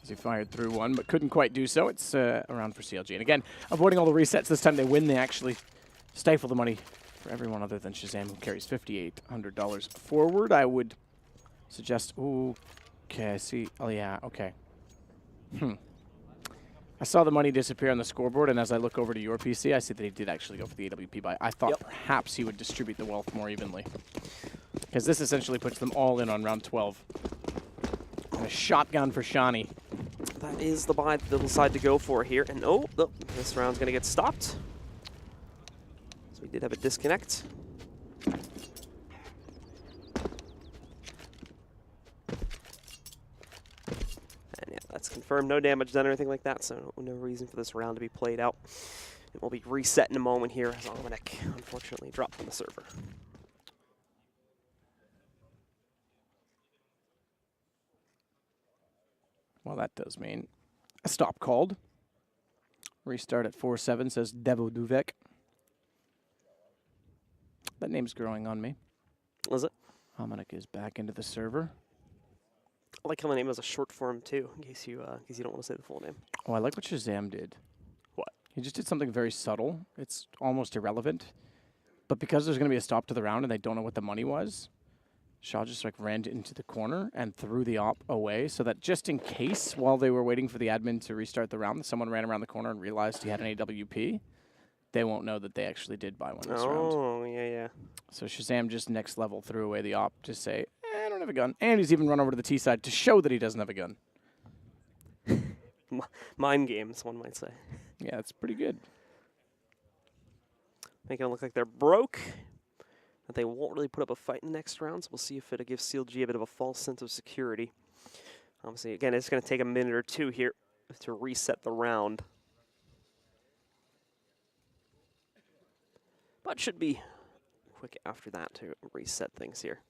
Speaker 1: As he fired through 1, but couldn't quite do so. It's around for CLG. And again, avoiding all the resets. This time they win. They actually stifle the money for everyone other than Shazam, who carries $5,800 forward. I would suggest, okay, I see. Oh, yeah, okay. I saw the money disappear on the scoreboard, and as I look over to your PC, I see that he did actually go for the AWP buy. I thought perhaps he would distribute the wealth more evenly, because this essentially puts them all in on round 12. And a shotgun for Shani.
Speaker 2: That is the buy that they'll decide to go for here. And this round's going to get stopped. So we did have a disconnect. That's confirmed. No damage done or anything like that, so no reason for this round to be played out. It will be reset in a moment here as Almanac unfortunately dropped from the server.
Speaker 1: Well, that does mean a stop called. Restart at 4-7, says Devo Duvek. That name's growing on me.
Speaker 2: Was it?
Speaker 1: Almanac is back into the server.
Speaker 2: I like how the name has a short form too, in case you don't want to say the full name.
Speaker 1: Oh, I like what Shazam did.
Speaker 2: What?
Speaker 1: He just did something very subtle. It's almost irrelevant. But because there's going to be a stop to the round and they don't know what the money was, Shaw just like ran into the corner and threw the op away so that just in case, while they were waiting for the admin to restart the round, someone ran around the corner and realized he had an AWP, they won't know that they actually did buy one this round.
Speaker 2: Oh, yeah.
Speaker 1: So Shazam just next level threw away the op to say, I don't have a gun. And he's even run over to the T side to show that he doesn't have a gun.
Speaker 2: Mind games, one might say.
Speaker 1: Yeah, it's pretty good.
Speaker 2: Making it look like they're broke. That they won't really put up a fight in the next round, so we'll see if it'll give CLG a bit of a false sense of security. Obviously, again, it's going to take a minute or 2 here to reset the round. But should be quick after that to reset things here.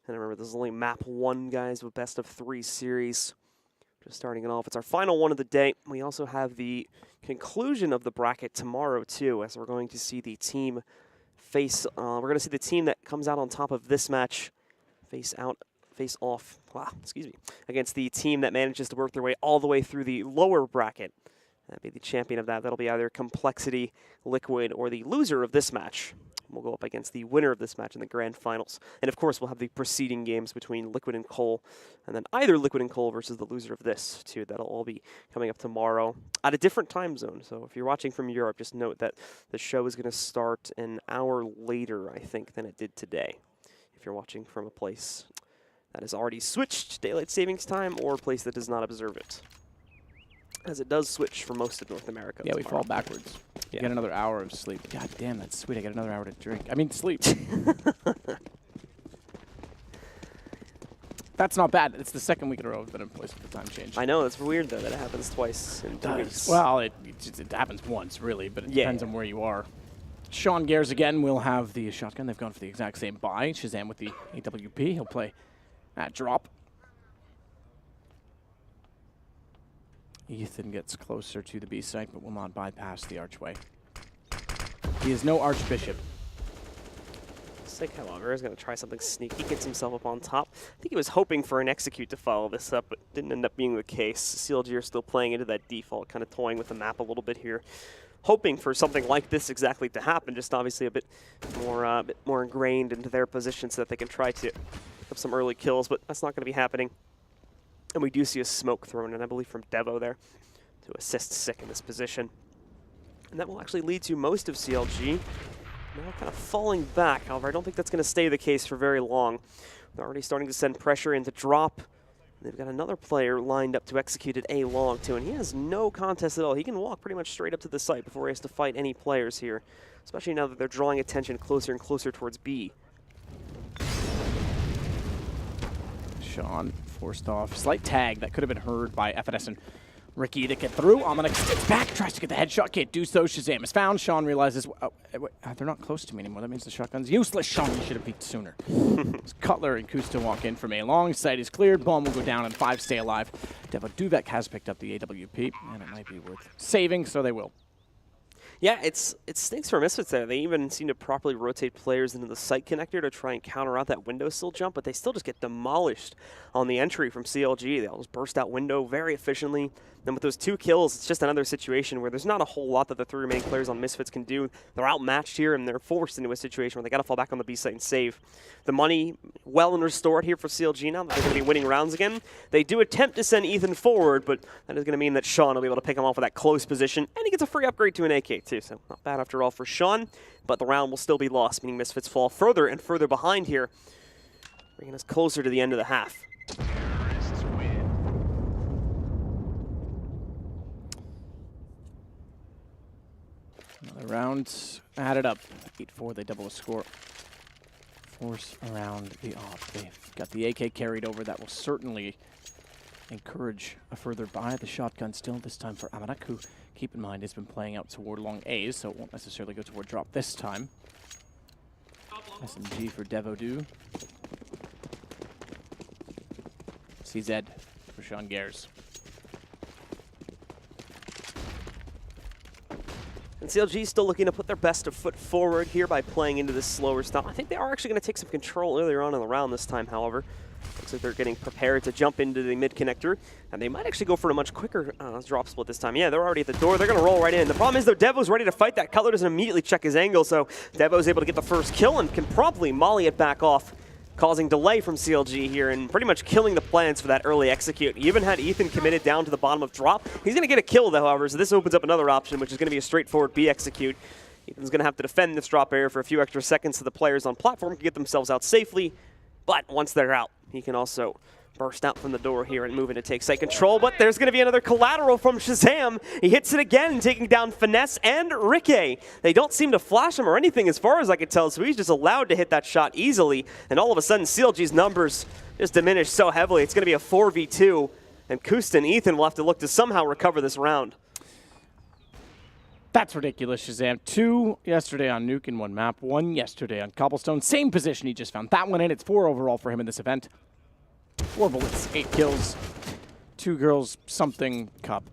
Speaker 2: And remember, this is only map 1, guys, with best of 3 series. Just starting it off. It's our final one of the day. We also have the conclusion of the bracket tomorrow, too, as we're going to see the team face... we're going to see the team that comes out on top of this match face off, against the team that manages to work their way all the way through the lower bracket. That'd be the champion of that. That'll be either Complexity, Liquid, or the loser of this match. We'll go up against the winner of this match in the grand finals. And of course, we'll have the preceding games between Liquid and Cole, and then either Liquid and Cole versus the loser of this, too. That'll all be coming up tomorrow at a different time zone. So if you're watching from Europe, just note that the show is going to start an hour later, I think, than it did today. If you're watching from a place that has already switched daylight savings time or a place that does not observe it, as it does switch for most of North America.
Speaker 1: Yeah, we fall backwards.
Speaker 2: Yeah.
Speaker 1: Get another hour of sleep. God damn, that's sweet. I get another hour to drink. I mean, sleep. That's not bad. It's the second week in a row that I've placed the time change.
Speaker 2: I know, it's weird, though, that it happens twice in 2 weeks.
Speaker 1: Well, it happens once, really, but it depends on where you are. Sean Gares again will have the shotgun. They've gone for the exact same buy. Shazam with the AWP. He'll play at drop. Ethan gets closer to the B site, but will not bypass the archway. He is no Archbishop.
Speaker 2: Sick, however, is going to try something sneaky, gets himself up on top. I think he was hoping for an execute to follow this up, but didn't end up being the case. CLG are still playing into that default, kind of toying with the map a little bit here, hoping for something like this exactly to happen, just obviously a bit more ingrained into their position so that they can try to pick up some early kills, but that's not going to be happening. And we do see a smoke thrown in, I believe, from Devo there to assist Sick in this position. And that will actually lead to most of CLG now kind of falling back. However, I don't think that's going to stay the case for very long. They're already starting to send pressure into drop. They've got another player lined up to execute at A long, too, and he has no contest at all. He can walk pretty much straight up to the site before he has to fight any players here, especially now that they're drawing attention closer and closer towards B.
Speaker 1: Sean forced off. Slight tag that could have been heard by FNS and Ricky to get through. Amonek steps back, tries to get the headshot. Can't do so. Shazam is found. Sean realizes, they're not close to me anymore. That means the shotgun's useless. Sean, you should have peeked sooner. Cutler and Kusta walk in from A long. Site is cleared. Bomb will go down and 5 stay alive. Devo Duvek has picked up the AWP, and it might be worth saving, so they will.
Speaker 2: Yeah, it stinks for Misfits there. They even seem to properly rotate players into the site connector to try and counter out that windowsill jump, but they still just get demolished on the entry from CLG. They'll just burst out window very efficiently. Then with those 2 kills, it's just another situation where there's not a whole lot that the 3 remaining players on Misfits can do. They're outmatched here, and they're forced into a situation where they got to fall back on the B site and save. The money well and restored here for CLG now that they're going to be winning rounds again. They do attempt to send Ethan forward, but that is going to mean that Sean will be able to pick him off with that close position, and he gets a free upgrade to an AK too, so not bad after all for Sean, but the round will still be lost, meaning Misfits fall further and further behind here, bringing us closer to the end of the half.
Speaker 1: Another round added up. 8-4, they double a score. Force around the off. They've got the AK carried over. That will certainly encourage a further buy. The shotgun still this time for Amonek, who, keep in mind, has been playing out toward long A's, so it won't necessarily go toward drop this time. SMG for Devodu. CZ for Sean Gares.
Speaker 2: And CLG still looking to put their best foot forward here by playing into this slower style. I think they are actually going to take some control earlier on in the round this time, however. Looks like they're getting prepared to jump into the mid connector, and they might actually go for a much quicker drop split this time. Yeah, they're already at the door. They're going to roll right in. The problem is, though, Devo's ready to fight that. Cutler doesn't immediately check his angle, so Devo's able to get the first kill and can promptly molly it back off, causing delay from CLG here and pretty much killing the plans for that early execute. He even had Ethan committed down to the bottom of drop. He's going to get a kill, though, however, so this opens up another option, which is going to be a straightforward B execute. Ethan's going to have to defend this drop area for a few extra seconds so the players on platform can get themselves out safely, but once they're out, he can also burst out from the door here and move in to take site control, but there's going to be another collateral from Shazam. He hits it again, taking down Finesse and Ricky. They don't seem to flash him or anything as far as I can tell, so he's just allowed to hit that shot easily, and all of a sudden CLG's numbers just diminish so heavily. It's going to be a 4v2, and Kusta and Ethan will have to look to somehow recover this round.
Speaker 1: That's ridiculous, Shazam. 2 yesterday on Nuke in 1 map, 1 yesterday on Cobblestone. Same position he just found. That one in, it's 4 overall for him in this event. 4 bullets, 8 kills, 2 girls, something cup.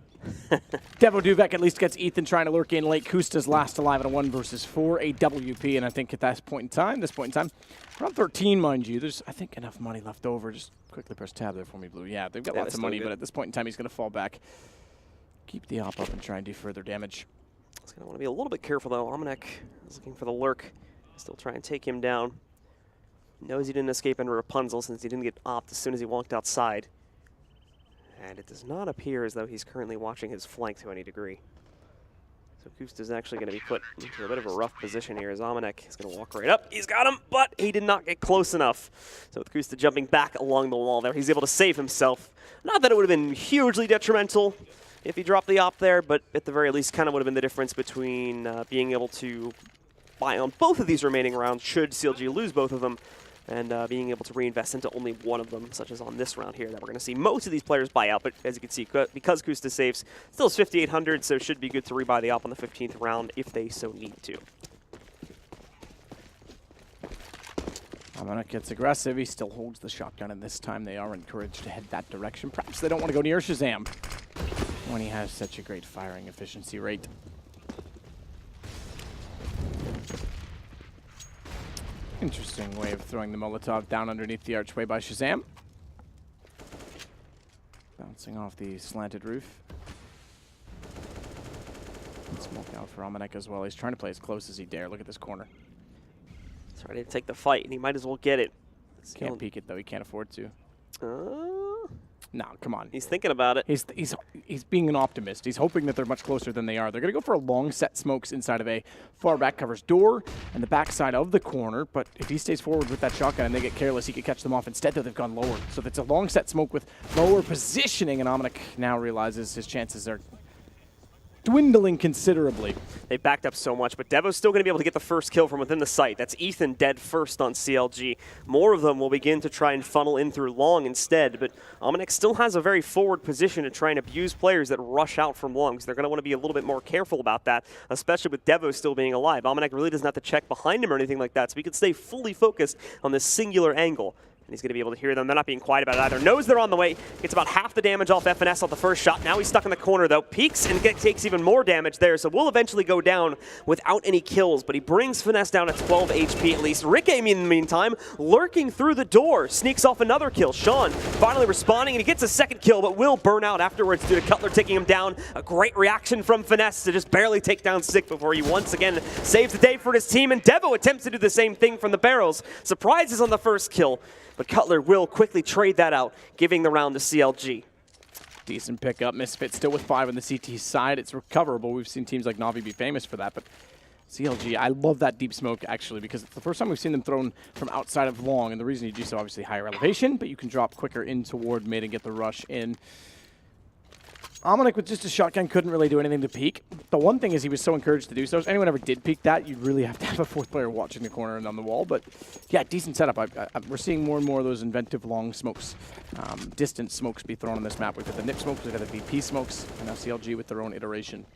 Speaker 1: Devo Duvek at least gets Ethan trying to lurk in late. Kusta's last alive in a 1 versus 4, a WP, and I think at this point in time, around 13, mind you, there's, I think, enough money left over. Just quickly press tab there for me, Blue. Yeah, they've got lots of money, but at this point in time, he's going to fall back. Keep the op up and try and do further damage.
Speaker 2: He's going to want to be a little bit careful, though. Amonek is looking for the lurk. Still trying to take him down. Knows he didn't escape into Rapunzel since he didn't get opt as soon as he walked outside. And it does not appear as though he's currently watching his flank to any degree. So Kusta's actually going to be put into a bit of a rough position here as Amonek is going to walk right up. He's got him, but he did not get close enough. So with Kusta jumping back along the wall there, he's able to save himself. Not that it would have been hugely detrimental if he dropped the op there, but at the very least kind of would have been the difference between being able to buy on both of these remaining rounds should CLG lose both of them, and being able to reinvest into only one of them, such as on this round here, that we're going to see most of these players buy out. But as you can see, because Kusta saves, still is 5,800, so it should be good to rebuy the op on the 15th round if they so need to.
Speaker 1: Amonek gets aggressive. He still holds the shotgun, and this time they are encouraged to head that direction. Perhaps they don't want to go near Shazam. when he has such a great firing efficiency rate. Interesting way of throwing the Molotov down underneath the archway by Shazam. Bouncing off the slanted roof. Smoke out for Almanac as well. He's trying to play as close as he dare. Look at this corner.
Speaker 2: He's ready to take the fight, and he might as well get it.
Speaker 1: Can't peek it, though. He can't afford to. No, come on.
Speaker 2: He's thinking about it.
Speaker 1: He's being an optimist. He's hoping that they're much closer than they are. They're going to go for a long set smokes inside of a far back covers door and the backside of the corner. But if he stays forward with that shotgun and they get careless, he could catch them off. Instead, though, they've gone lower. So it's a long set smoke with lower positioning, and Almanac now realizes his chances are dwindling considerably.
Speaker 2: They backed up so much, but Devo's still going to be able to get the first kill from within the site. That's Ethan dead first on CLG. More of them will begin to try and funnel in through long instead, but Almanac still has a very forward position to try and abuse players that rush out from long, because they're going to want to be a little bit more careful about that, especially with Devo still being alive. Almanac really doesn't have to check behind him or anything like that, so he can stay fully focused on this singular angle. And he's going to be able to hear them. They're not being quiet about it either. Knows they're on the way. Gets about half the damage off FNS off the first shot. Now he's stuck in the corner, though. Peeks and takes even more damage there. So will eventually go down without any kills. But he brings Finesse down to 12 HP at least. Rick Amy, in the meantime, lurking through the door. Sneaks off another kill. Sean finally responding, and he gets a second kill, but will burn out afterwards due to Cutler taking him down. A great reaction from Finesse to just barely take down Sick before he once again saves the day for his team. And Devo attempts to do the same thing from the barrels. Surprises on the first kill. But Cutler will quickly trade that out, giving the round to CLG.
Speaker 1: Decent pickup. Misfits still with 5 on the CT side. It's recoverable. We've seen teams like Na'Vi be famous for that, but CLG, I love that deep smoke, actually, because it's the first time we've seen them thrown from outside of long, and the reason you do so, obviously, higher elevation, but you can drop quicker in toward mid and get the rush in. Almanac with just a shotgun couldn't really do anything to peek. The one thing is he was so encouraged to do so. If anyone ever did peek that, you'd really have to have a fourth player watching the corner and on the wall. But yeah, decent setup. We're seeing more and more of those inventive long smokes, distant smokes be thrown on this map. We've got the NIP smokes, we've got the VP smokes, and now CLG with their own iteration.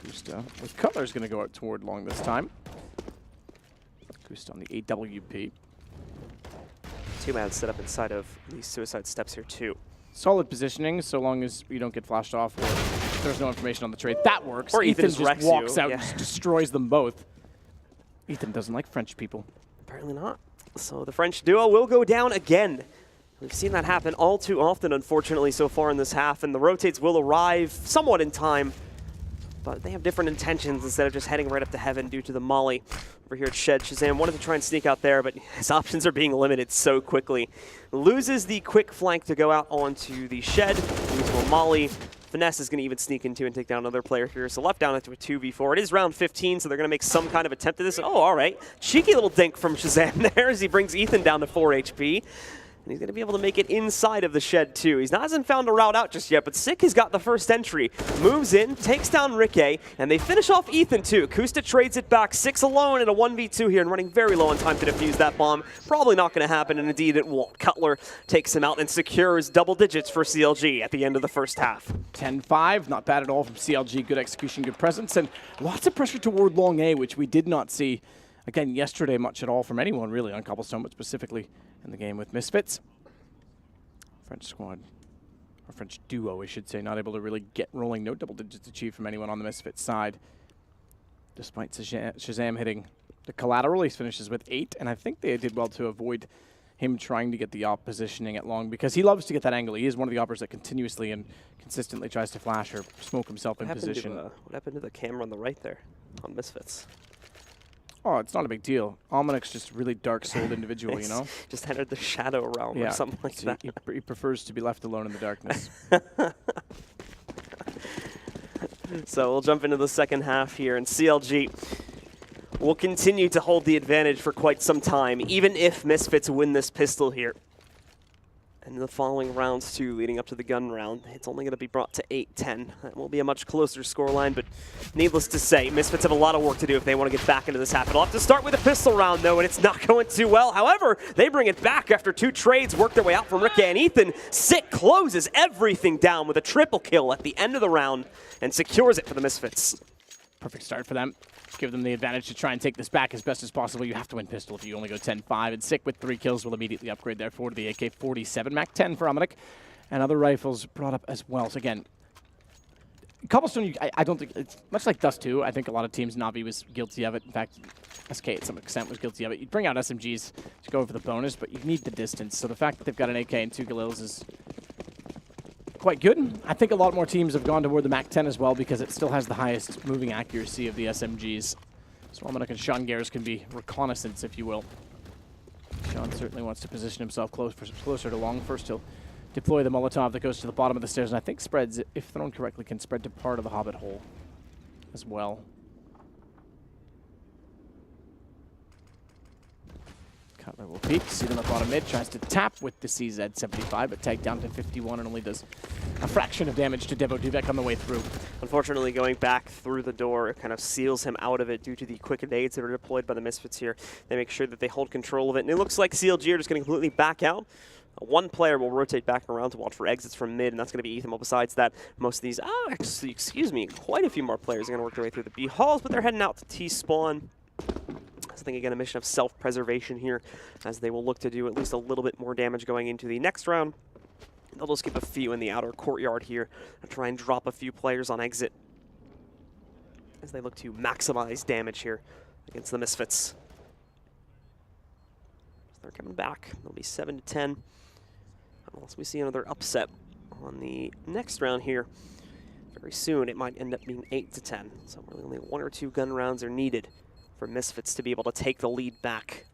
Speaker 1: Gusta with Cutler's going to go out toward long this time. Gusta on the AWP.
Speaker 2: Two-man set up inside of these suicide steps here too.
Speaker 1: Solid positioning, so long as you don't get flashed off or there's no information on the trade. That works.
Speaker 2: Or
Speaker 1: Ethan just walks out
Speaker 2: and
Speaker 1: and destroys them both. Ethan doesn't like French people.
Speaker 2: Apparently not. So the French duo will go down again. We've seen that happen all too often, unfortunately, so far in this half, and the rotates will arrive somewhat in time. But they have different intentions instead of just heading right up to heaven due to the molly. Over here at Shed, Shazam wanted to try and sneak out there, but his options are being limited so quickly. Loses the quick flank to go out onto the Shed, loses a molly. Finesse is going to even sneak into and take down another player here. So left down into a 2v4. It is round 15, so they're going to make some kind of attempt at this. Oh, all right. Cheeky little dink from Shazam there as he brings Ethan down to 4 HP. And he's going to be able to make it inside of the Shed, too. He hasn't found a route out just yet, but Sick has got the first entry. Moves in, takes down Ricky, and they finish off Ethan, too. Kusta trades it back. 6 alone in a 1v2 here and running very low on time to defuse that bomb. Probably not going to happen, and indeed it won't. Cutler takes him out and secures double digits for CLG at the end of the first half.
Speaker 1: 10-5, not bad at all from CLG. Good execution, good presence, and lots of pressure toward long A, which we did not see, again, yesterday much at all from anyone, really, on Cobblestone, but specifically in the game with Misfits. French squad, or French duo, I should say, not able to really get rolling. No double digits achieved from anyone on the Misfits side. Despite Shazam hitting the collateral, he finishes with 8, and I think they did well to avoid him trying to get the op positioning at long, because he loves to get that angle. He is one of the oppers that continuously and consistently tries to flash or smoke himself in position.
Speaker 2: What happened to the camera on the right there on Misfits?
Speaker 1: Oh, it's not a big deal. Almanac's just a really dark-souled individual, you know?
Speaker 2: Just entered the shadow realm or something like that.
Speaker 1: He prefers to be left alone in the darkness.
Speaker 2: So we'll jump into the second half here, and CLG will continue to hold the advantage for quite some time, even if Misfits win this pistol here. And in the following rounds, too, leading up to the gun round, it's only going to be brought to 8-10. That will be a much closer scoreline, but needless to say, Misfits have a lot of work to do if they want to get back into this half. It'll have to start with a pistol round, though, and it's not going too well. However, they bring it back after 2 trades, work their way out from Ricky and Ethan. Sick closes everything down with a triple kill at the end of the round and secures it for the Misfits.
Speaker 1: perfect start for them. Give them the advantage to try and take this back as best as possible. You have to win pistol if you only go 10-5. And Sick with 3 kills will immediately upgrade their 4 to the AK-47. Mac 10 for Amanek. And other rifles brought up as well. So again, Cobblestone, I don't think, it's much like Dust 2. I think a lot of teams, Navi was guilty of it. In fact, SK at some extent was guilty of it. You'd bring out SMGs to go for the bonus, but you need the distance. So the fact that they've got an AK and 2 Galils is quite good. I think a lot more teams have gone toward the Mac 10 as well because it still has the highest moving accuracy of the SMGs. So Amanek and Sean Gares can be reconnaissance, if you will. Sean certainly wants to position himself closer to long. First, he'll deploy the Molotov that goes to the bottom of the stairs, and I think spreads, if thrown correctly, can spread to part of the Hobbit hole as well. Cutler will peek, see them at bottom mid, tries to tap with the CZ-75, but tagged down to 51 and only does a fraction of damage to Devo Duvek on the way through.
Speaker 2: Unfortunately, going back through the door, it kind of seals him out of it due to the quick nades that are deployed by the Misfits here. They make sure that they hold control of it, and it looks like CLG are just going to completely back out. One player will rotate back around to watch for exits from mid, and that's going to be Ethan. Well, besides that, most of these, actually, excuse me, quite a few more players are going to work their way through the B halls, but they're heading out to T-spawn. I think, again, a mission of self-preservation here, as they will look to do at least a little bit more damage going into the next round. They'll just keep a few in the outer courtyard here and try and drop a few players on exit as they look to maximize damage here against the Misfits. So they're coming back. They'll be 7-10. Unless we see another upset on the next round here very soon, it might end up being 8-10. So really only 1 or 2 gun rounds are needed for Misfits to be able to take the lead back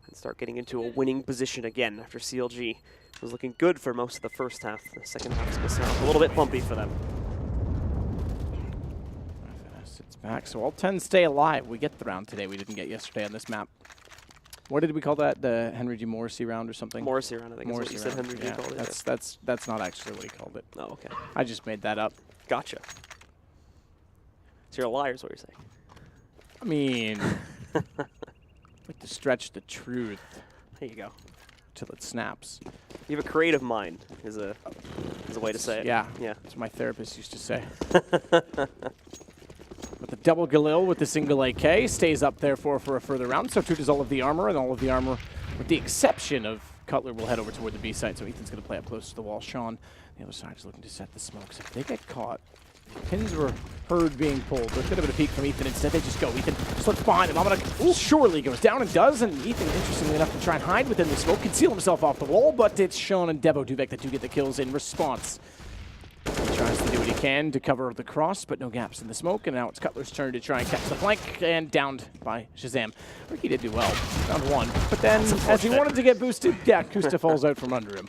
Speaker 2: and start getting into a winning position again after CLG was looking good for most of the first half. The second half is going to sound a little bit bumpy for them.
Speaker 1: Sits back, so all 10 stay alive. We get the round today we didn't get yesterday on this map. What did we call that? The Henry G. Morrissey round or something?
Speaker 2: Morrissey round, I think
Speaker 1: Morrissey
Speaker 2: is what you said Henry G. called it.
Speaker 1: That's not actually what he called it.
Speaker 2: Oh, okay.
Speaker 1: I just made that up.
Speaker 2: Gotcha. So you're a liar is what you're saying.
Speaker 1: I mean, like to stretch the truth.
Speaker 2: There you go.
Speaker 1: Till it snaps.
Speaker 2: You have a creative mind, is a way to say it.
Speaker 1: Yeah,
Speaker 2: yeah.
Speaker 1: That's what my therapist used to say. But the double Galil with the single AK stays up there for a further round. So too does all of the armor, and all of the armor, with the exception of Cutler, will head over toward the B side. So Ethan's going to play up close to the wall. Sean, the other side, is looking to set the smokes. If they get caught, pins were heard being pulled. There's a bit of a peek from Ethan. Instead, they just go. Ethan slips behind him. Amanek surely goes down and does. And Ethan, interestingly enough, to try and hide within the smoke, conceal himself off the wall. But it's Sean and Devo Duvek that do get the kills in response. He tries to do what he can to cover the cross, but no gaps in the smoke. And now it's Cutler's turn to try and catch the flank, and downed by Shazam. Ricky did do well. Found 1. But then, as he wanted to get boosted, yeah, Kusta falls out from under him.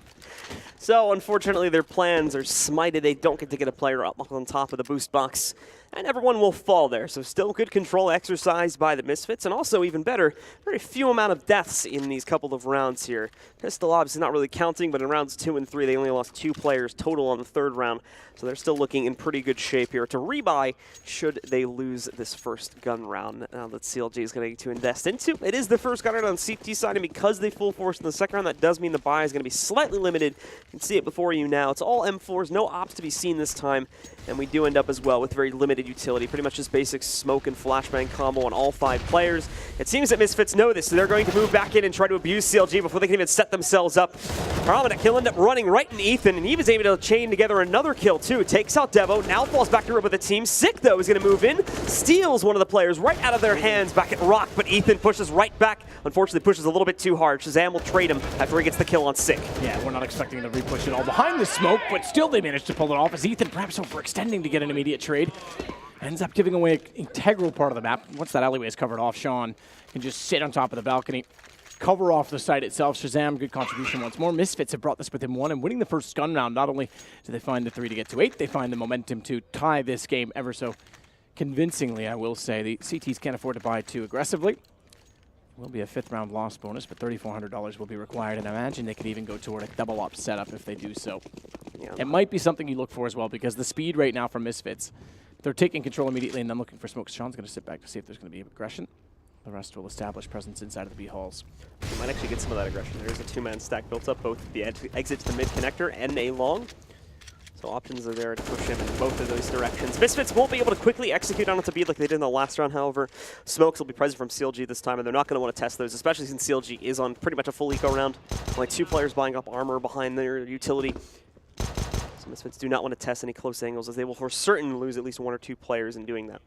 Speaker 2: So, unfortunately, their plans are smited. They don't get to get a player up on top of the boost box, and everyone will fall there. So still good control exercised by the Misfits, and also, even better, very few amount of deaths in these couple of rounds here. Pistol obviously not really counting, but in rounds 2 and 3, they only lost 2 players total on the 3rd round. So they're still looking in pretty good shape here to rebuy should they lose this first gun round that CLG is going to invest into. It is the first gun round on CT side, and because they full force in the second round, that does mean the buy is going to be slightly limited. You can see it before you now. It's all M4s, no ops to be seen this time, and we do end up as well with very limited utility. Pretty much just basic smoke and flashbang combo on all 5 players. It seems that Misfits know this, so they're going to move back in and try to abuse CLG before they can even set themselves up. Amanek, he'll end up running right into Ethan, and he was able to chain together another kill too. Takes out Devo, now falls back to rib with the team. Sick, though, is going to move in, steals one of the players right out of their hands back at Rock, but Ethan pushes right back. Unfortunately, pushes a little bit too hard. Shazam will trade him after he gets the kill on Sick.
Speaker 1: Yeah, we're not expecting to repush it all behind the smoke, but still they managed to pull it off as Ethan, perhaps overextending to get an immediate trade, ends up giving away an integral part of the map. Once that alleyway is covered off, Sean can just sit on top of the balcony, cover off the site itself. Shazam, good contribution once more. Misfits have brought this within 1 and winning the first gun round. Not only do they find the 3 to get to 8, they find the momentum to tie this game ever so convincingly, I will say. The CTs can't afford to buy too aggressively. Will be a 5th round loss bonus, but $3,400 will be required, and I imagine they could even go toward a double op setup if they do so. Yeah. It might be something you look for as well, because the speed right now from Misfits, they're taking control immediately and then looking for smokes. Sean's going to sit back to see if there's going to be aggression. The rest will establish presence inside of the B halls.
Speaker 2: We might actually get some of that aggression. There's a 2-man stack built up, both the exit to the mid connector and a long. So options are there to push him in both of those directions. Misfits won't be able to quickly execute on it to beat like they did in the last round, however. Smokes will be present from CLG this time, and they're not going to want to test those, especially since CLG is on pretty much a full eco round. Only 2 players buying up armor behind their utility. So Misfits do not want to test any close angles, as they will for certain lose at least 1 or 2 players in doing that.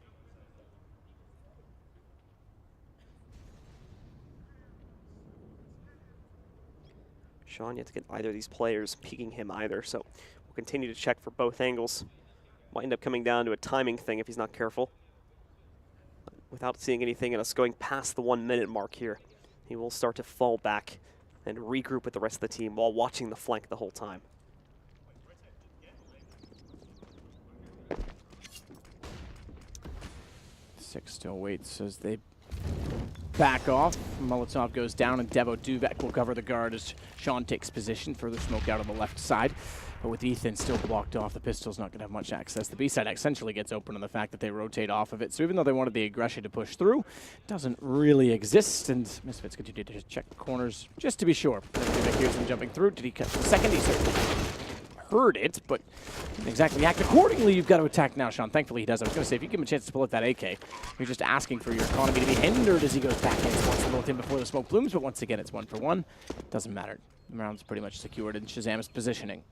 Speaker 2: Sean yet to get either of these players peeking him either, so we'll continue to check for both angles. Might end up coming down to a timing thing if he's not careful. But without seeing anything and us going past the 1 minute mark here, he will start to fall back and regroup with the rest of the team while watching the flank the whole time.
Speaker 1: Six still waits as they back off. Molotov goes down, and Devo Duvek will cover the guard as Sean takes position. Further smoke out on the left side. But with Ethan still blocked off, the pistol's not going to have much access. The B side essentially gets open on the fact that they rotate off of it. So even though they wanted the aggression to push through, it doesn't really exist. And Misfits continue to check corners just to be sure. Duvek hears him jumping through. Did he catch the second? He certainly heard it, but didn't exactly act accordingly. You've got to attack now, Sean. Thankfully he does. I was going to say, if you give him a chance to pull out that AK, you're just asking for your economy to be hindered as he goes back in. Wants to both in before the smoke blooms, but once again, it's 1 for 1. Doesn't matter. The round's pretty much secured in Shazam's positioning.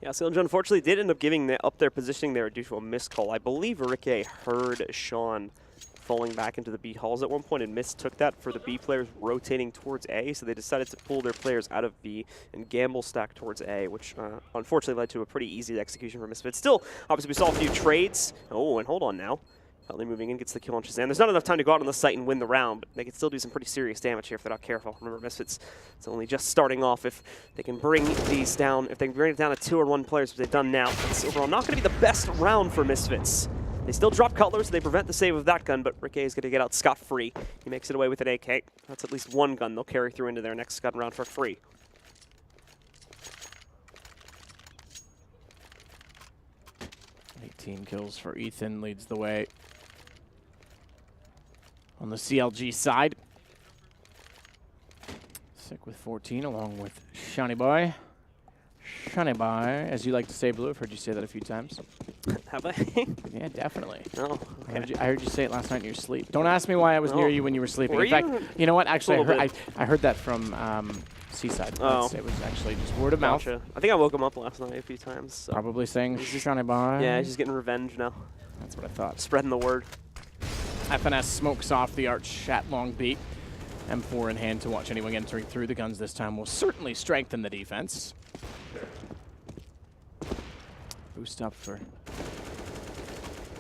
Speaker 2: Yeah, CLG unfortunately did end up giving up their positioning there due to a missed call. I believe Ricky heard Sean falling back into the B halls at one point and mistook that for the B players rotating towards A, so they decided to pull their players out of B and gamble stack towards A, which unfortunately led to a pretty easy execution for Misfits. Still, obviously we saw a few trades. Oh, and hold on now. Cutler moving in, gets the kill on Shazam. There's not enough time to go out on the site and win the round, but they can still do some pretty serious damage here if they're not careful. Remember, Misfits, it's only just starting off. If they can bring these down, if they can bring it down to 2 or 1 players, which they've done now, it's overall not going to be the best round for Misfits. They still drop Cutler, so they prevent the save of that gun, but Ricky is going to get out scot-free. He makes it away with an AK. That's at least 1 gun they'll carry through into their next gun round for free.
Speaker 1: Kills for Ethan, leads the way on the CLG side. Sick with 14 along with Shiny Boy. Shiny Boy, as you like to say, Blue. I've heard you say that a few times.
Speaker 2: Have I?
Speaker 1: Yeah, definitely.
Speaker 2: Oh, okay.
Speaker 1: I heard you say it last night in your sleep. Don't ask me why I was near you when you were sleeping.
Speaker 2: Were
Speaker 1: in fact, you know what? Actually, I heard that from Seaside.
Speaker 2: Oh.
Speaker 1: It was actually just word of mouth.
Speaker 2: Gotcha. I think I woke him up last night a few times. So.
Speaker 1: Probably saying Shiny Boy.
Speaker 2: Yeah, he's just getting revenge now.
Speaker 1: That's what I thought.
Speaker 2: Spreading the word.
Speaker 1: FNS smokes off the arch at long beat. M4 in hand to watch anyone entering through. The guns this time will certainly strengthen the defense. Boost up for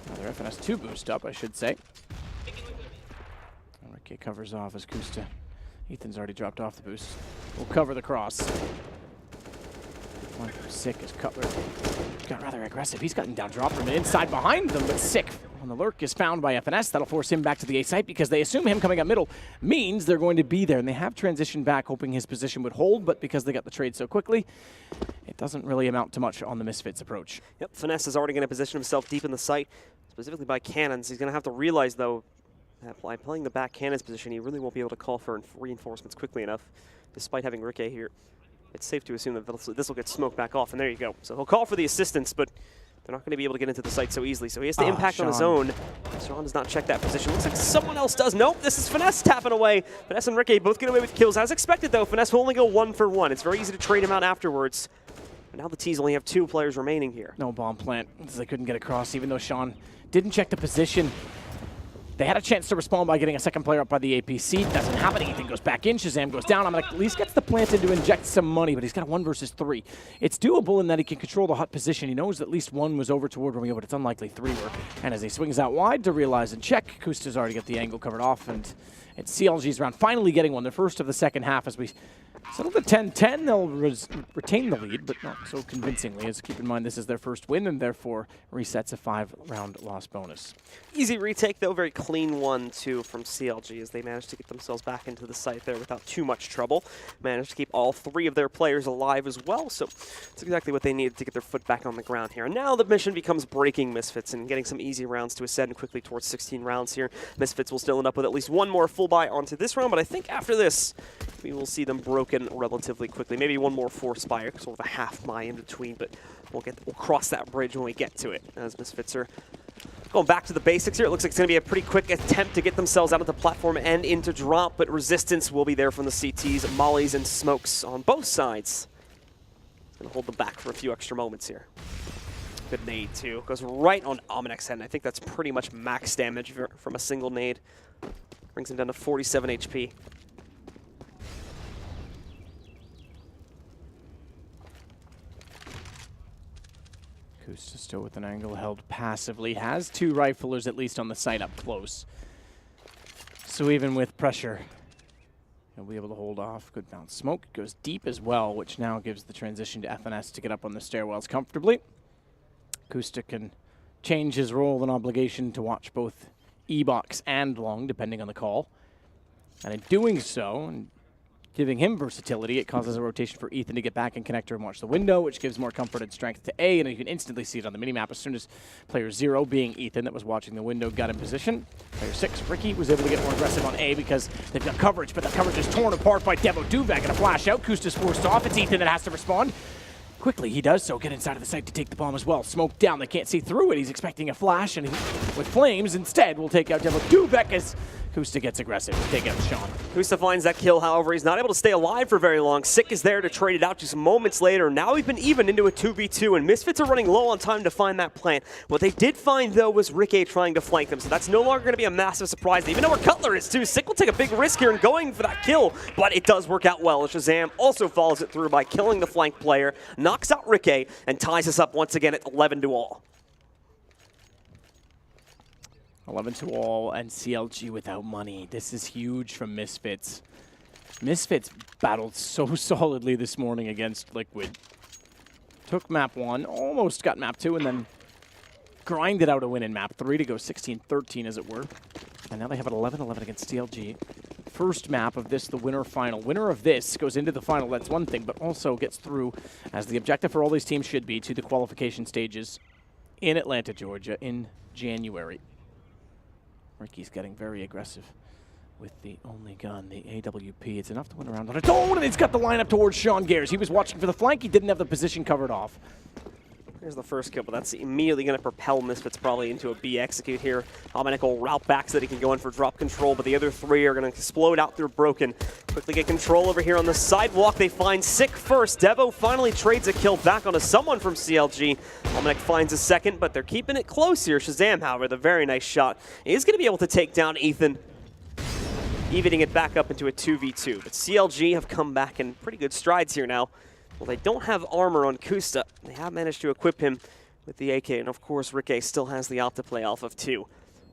Speaker 1: another FNS 2 boost up, I should say. Ricky covers off as Kusta. Ethan's already dropped off the boost. We'll cover the cross. One Sick as Cutler got rather aggressive. He's gotten down drop from an inside behind them, but Sick on the lurk is found by FNS. That'll force him back to the A site because they assume him coming up middle means they're going to be there. And they have transitioned back, hoping his position would hold, but because they got the trade so quickly, it doesn't really amount to much on the Misfits approach.
Speaker 2: Yep, Finesse is already going to position himself deep in the site, specifically by cannons. He's going to have to realize, though, that by playing the back cannons position, he really won't be able to call for reinforcements quickly enough, despite having Ricky here. It's safe to assume that this will get smoked back off, and there you go. So he'll call for the assistance, but they're not going to be able to get into the site so easily. So he has to impact on his own. Sean does not check that position. Looks like someone else does. Nope, this is Finesse tapping away. Finesse and Ricky both get away with kills. As expected, though, Finesse will only go 1 for 1. It's very easy to trade him out afterwards. And now the T's only have 2 players remaining here.
Speaker 1: No bomb plant, as they couldn't get across, even though Sean didn't check the position. They had a chance to respond by getting a second player up by the APC. Doesn't happen. Ethan goes back in. Shazam goes down. I'm going to at least gets the plant in to inject some money, but he's got a 1 versus 3. It's doable in that he can control the hot position. He knows that at least 1 was over toward Romeo, but it's unlikely 3 were. And as he swings out wide to realize and check, Kusta's already got the angle covered off, and it's CLG's round finally getting one, the first of the second half. As we settle to 10-10, they'll retain the lead, but not so convincingly, as keep in mind this is their first win, and therefore resets a 5-round loss bonus.
Speaker 2: Easy retake, though. Very clean one, too, from CLG, as they managed to get themselves back into the site there without too much trouble. Managed to keep all 3 of their players alive as well, so it's exactly what they needed to get their foot back on the ground here. And now the mission becomes breaking Misfits and getting some easy rounds to ascend quickly towards 16 rounds here. Misfits will still end up with at least 1 more full buy onto this round, but I think after this, we will see them broken relatively quickly. Maybe one more Force Spire, sort of a half my in between, but we'll cross that bridge when we get to it. As Misfits are going back to the basics here, it looks like it's going to be a pretty quick attempt to get themselves out of the platform and into drop, but resistance will be there from the CTs, mollies, and smokes on both sides. It's going to hold them back for a few extra moments here. Good nade, too. Goes right on Ominek's head, and I think that's pretty much max damage from a single nade. Brings him down to 47 HP.
Speaker 1: Kusta still with an angle held passively. Has two riflers at least on the site up close. So even with pressure, he'll be able to hold off. Good bounce. Smoke goes deep as well, which now gives the transition to FNS to get up on the stairwells comfortably. Kusta can change his role and obligation to watch both E-box and long, depending on the call. And in doing so, and giving him versatility, it causes a rotation for Ethan to get back and connector and watch the window, which gives more comfort and strength to A, and you can instantly see it on the minimap as soon as player 0, being Ethan, that was watching the window, got in position. Player 6, Ricky, was able to get more aggressive on A because they've got coverage, but that coverage is torn apart by Devo Duvak, and a flash out. Kusta's forced off. It's Ethan that has to respond. Quickly, he does so, get inside of the site to take the bomb as well. Smoke down, they can't see through it. He's expecting a flash, and with flames, instead, will take out Devo Duvak as Kusta gets aggressive to take out Sean.
Speaker 2: Kusta finds that kill, however, he's not able to stay alive for very long. Sick is there to trade it out just moments later. Now we've been even into a 2v2, and Misfits are running low on time to find that plant. What they did find, though, was Ricky trying to flank them, so that's no longer going to be a massive surprise. Even though where Cutler is, too, Sick will take a big risk here in going for that kill, but it does work out well. Shazam also follows it through by killing the flank player, knocks out Ricky, and ties us up once again at 11-all.
Speaker 1: 11-all, and CLG without money. This is huge from Misfits. Misfits battled so solidly this morning against Liquid. Took map 1, almost got map 2, and then grinded out a win in map 3 to go 16-13, as it were. And now they have an 11-11 against CLG. First map of this, the winner final. Winner of this goes into the final, that's one thing, but also gets through, as the objective for all these teams should be, to the qualification stages in Atlanta, Georgia, in January. Ricky's getting very aggressive with the only gun, the AWP. It's enough to win around on its own, and he's got the lineup towards Sean Gares. He was watching for the flank. He didn't have the position covered off.
Speaker 2: There's the first kill, but that's immediately going to propel Misfits probably into a B execute here. Ominek will route back so that he can go in for drop control, but the other three are going to explode out through Broken. Quickly get control over here on the sidewalk. They find Sick first. Devo finally trades a kill back onto someone from CLG. Ominek finds a second, but they're keeping it close here. Shazam, however, the very nice shot, is going to be able to take down Ethan, evening it back up into a 2v2. But CLG have come back in pretty good strides here now. Well, they don't have armor on Kusta. They have managed to equip him with the AK, and of course, Ricky still has the Optiplay off of 2.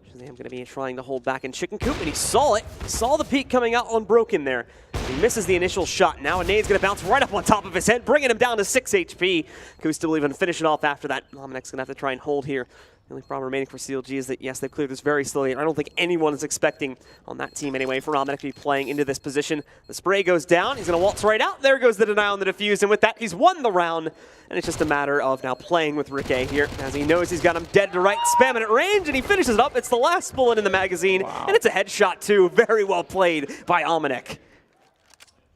Speaker 2: Shazam going to be trying to hold back in Chicken Coop, and he saw it. He saw the peak coming out on Broken there. He misses the initial shot. Now a nade's going to bounce right up on top of his head, bringing him down to 6 HP. Kusta will even finish it off after that. Ominek's going to have to try and hold here. The only problem remaining for CLG is that, yes, they've cleared this very slowly, and I don't think anyone is expecting, on that team anyway, for Ominek to be playing into this position. The spray goes down. He's going to waltz right out. There goes the denial on the defuse, and with that, he's won the round. And it's just a matter of now playing with Ricky here, as he knows he's got him dead to right, spamming at range, and he finishes it up. It's the last bullet in the magazine, wow. And it's a headshot, too. Very well played by Ominek.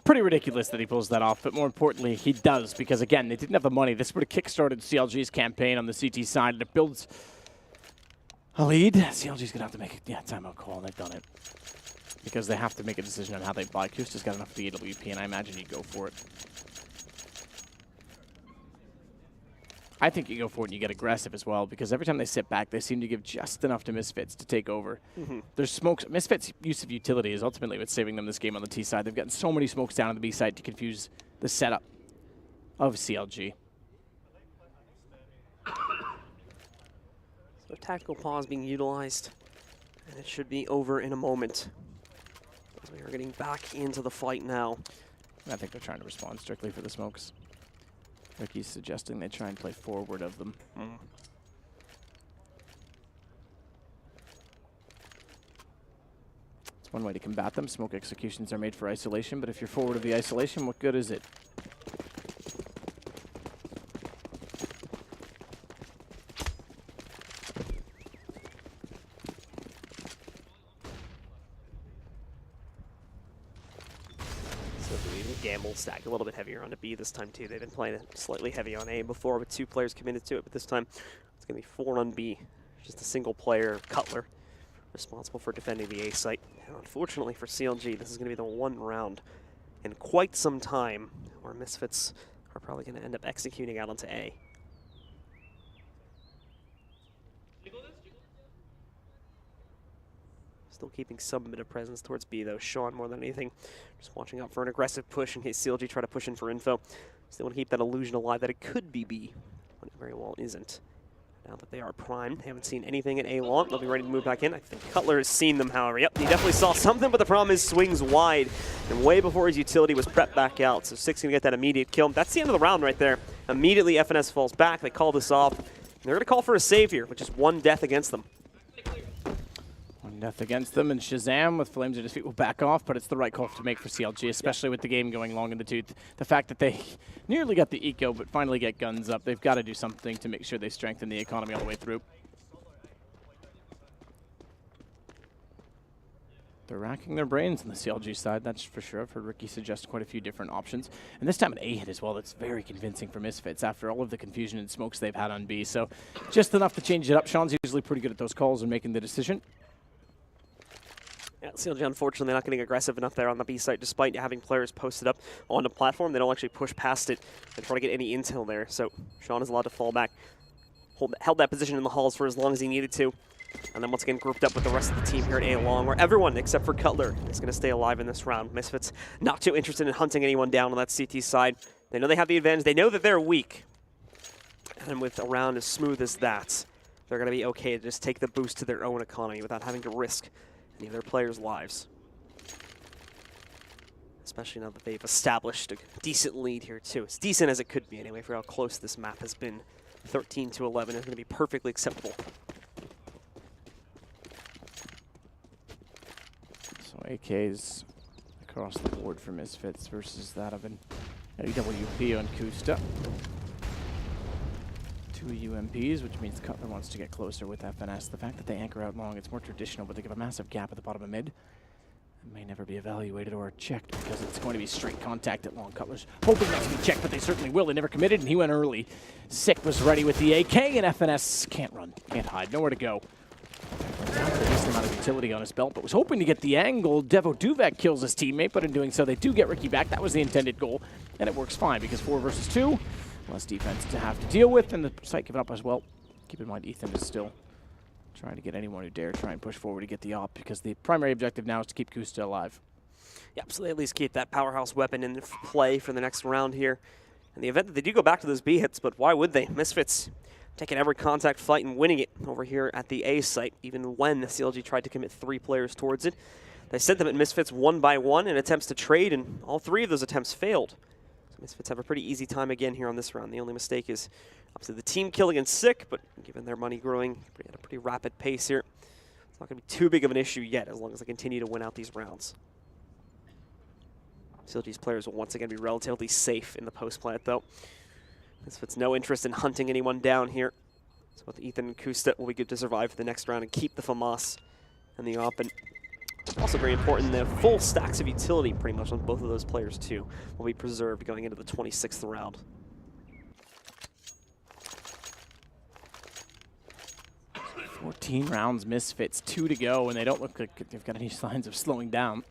Speaker 1: Pretty ridiculous that he pulls that off, but more importantly, he does, because, again, they didn't have the money. This would have kickstarted CLG's campaign on the CT side, and it builds a lead. CLG's going to have to make a timeout call, and they've done it. Because they have to make a decision on how they buy. Kusta's got enough of the AWP, and I imagine he'd go for it. I think you go for it and you get aggressive as well, because every time they sit back, they seem to give just enough to Misfits to take over. There's smokes. Misfits' use of utility is ultimately what's saving them this game on the T side. They've gotten so many smokes down on the B side to confuse the setup of CLG.
Speaker 2: So tactical pause being utilized, and it should be over in a moment. We are getting back into the fight now.
Speaker 1: I think they're trying to respond strictly for the smokes. Ricky's suggesting they try and play forward of them. It's one way to combat them. Smoke executions are made for isolation, but if you're forward of the isolation, what good is it?
Speaker 2: gamble, stack a little bit heavier onto B this time too. They've been playing it slightly heavy on A before with 2 players committed to it, but this time it's going to be 4 on B. Just a single player, Cutler, responsible for defending the A site. And unfortunately for CLG, this is going to be the one round in quite some time where Misfits are probably going to end up executing out onto A. Still keeping some bit of presence towards B, though. Sean, more than anything, just watching out for an aggressive push in case CLG try to push in for info. Still want to keep that illusion alive that it could be B, when it very well isn't. Now that they are primed, they haven't seen anything at A long. They'll be ready to move back in. I think Cutler has seen them, however. Yep, he definitely saw something, but the problem is swings wide. And way before his utility was prepped back out. So Six going to get that immediate kill. That's the end of the round right there. Immediately, FNS falls back. They call this off. They're going to call for a save here, which is 1 death against them.
Speaker 1: Death against them, and Shazam with Flames at his feet will back off, but it's the right call to make for CLG, especially with the game going long in the tooth. The fact that they nearly got the eco, but finally get guns up, they've got to do something to make sure they strengthen the economy all the way through. They're racking their brains on the CLG side, that's for sure. I've heard Ricky suggest quite a few different options. And this time an A hit as well, that's very convincing for Misfits after all of the confusion and smokes they've had on B. So just enough to change it up. Sean's usually pretty good at those calls and making the decision.
Speaker 2: Yeah, CLG unfortunately not getting aggressive enough there on the B site, despite having players posted up on the platform. They don't actually push past it and try to get any intel there. So Sean is allowed to fall back, held that position in the halls for as long as he needed to. And then once again grouped up with the rest of the team here at A long, where everyone except for Cutler is going to stay alive in this round. Misfits not too interested in hunting anyone down on that CT side. They know they have the advantage. They know that they're weak. And with a round as smooth as that, they're going to be okay to just take the boost to their own economy without having to risk any of their players' lives. Especially now that they've established a decent lead here too. As decent as it could be anyway for how close this map has been. 13 to 11 is going to be perfectly acceptable.
Speaker 1: So AKs across the board for Misfits versus that of an AWP on Kusta. 2 UMPs, which means Cutler wants to get closer with FNS. The fact that they anchor out long, it's more traditional, but they give a massive gap at the bottom of mid. It may never be evaluated or checked because it's going to be straight contact at long. Cutler's hoping not to be checked, but they certainly will. They never committed, and he went early. Sick was ready with the AK, and FNS can't run, can't hide, nowhere to go. Down with a decent amount of utility on his belt, but was hoping to get the angle. Devo Duvak kills his teammate, but in doing so, they do get Ricky back. That was the intended goal, and it works fine because 4 versus 2. Less defense to have to deal with, and the site giving up as well. Keep in mind, Ethan is still trying to get anyone who dare try and push forward to get the op, because the primary objective now is to keep Kusta alive.
Speaker 2: Yep, so they at least keep that powerhouse weapon in play for the next round here. In the event that they do go back to those B hits, but why would they? Misfits taking every contact fight and winning it over here at the A site, even when the CLG tried to commit 3 players towards it. They sent them at Misfits 1 by 1 in attempts to trade, and all 3 of those attempts failed. Misfits have a pretty easy time again here on this round. The only mistake is obviously the team kill against Sick, but given their money growing at a pretty rapid pace here, it's not going to be too big of an issue yet as long as they continue to win out these rounds. CLG's players will once again be relatively safe in the post plant though. Misfits no interest in hunting anyone down here. So both Ethan and Kusta will be good to survive for the next round and keep the FAMAS and the op. And also very important, the full stacks of utility pretty much on both of those players too will be preserved going into the 26th round.
Speaker 1: So 14 rounds, Misfits, 2 to go, and they don't look like they've got any signs of slowing down.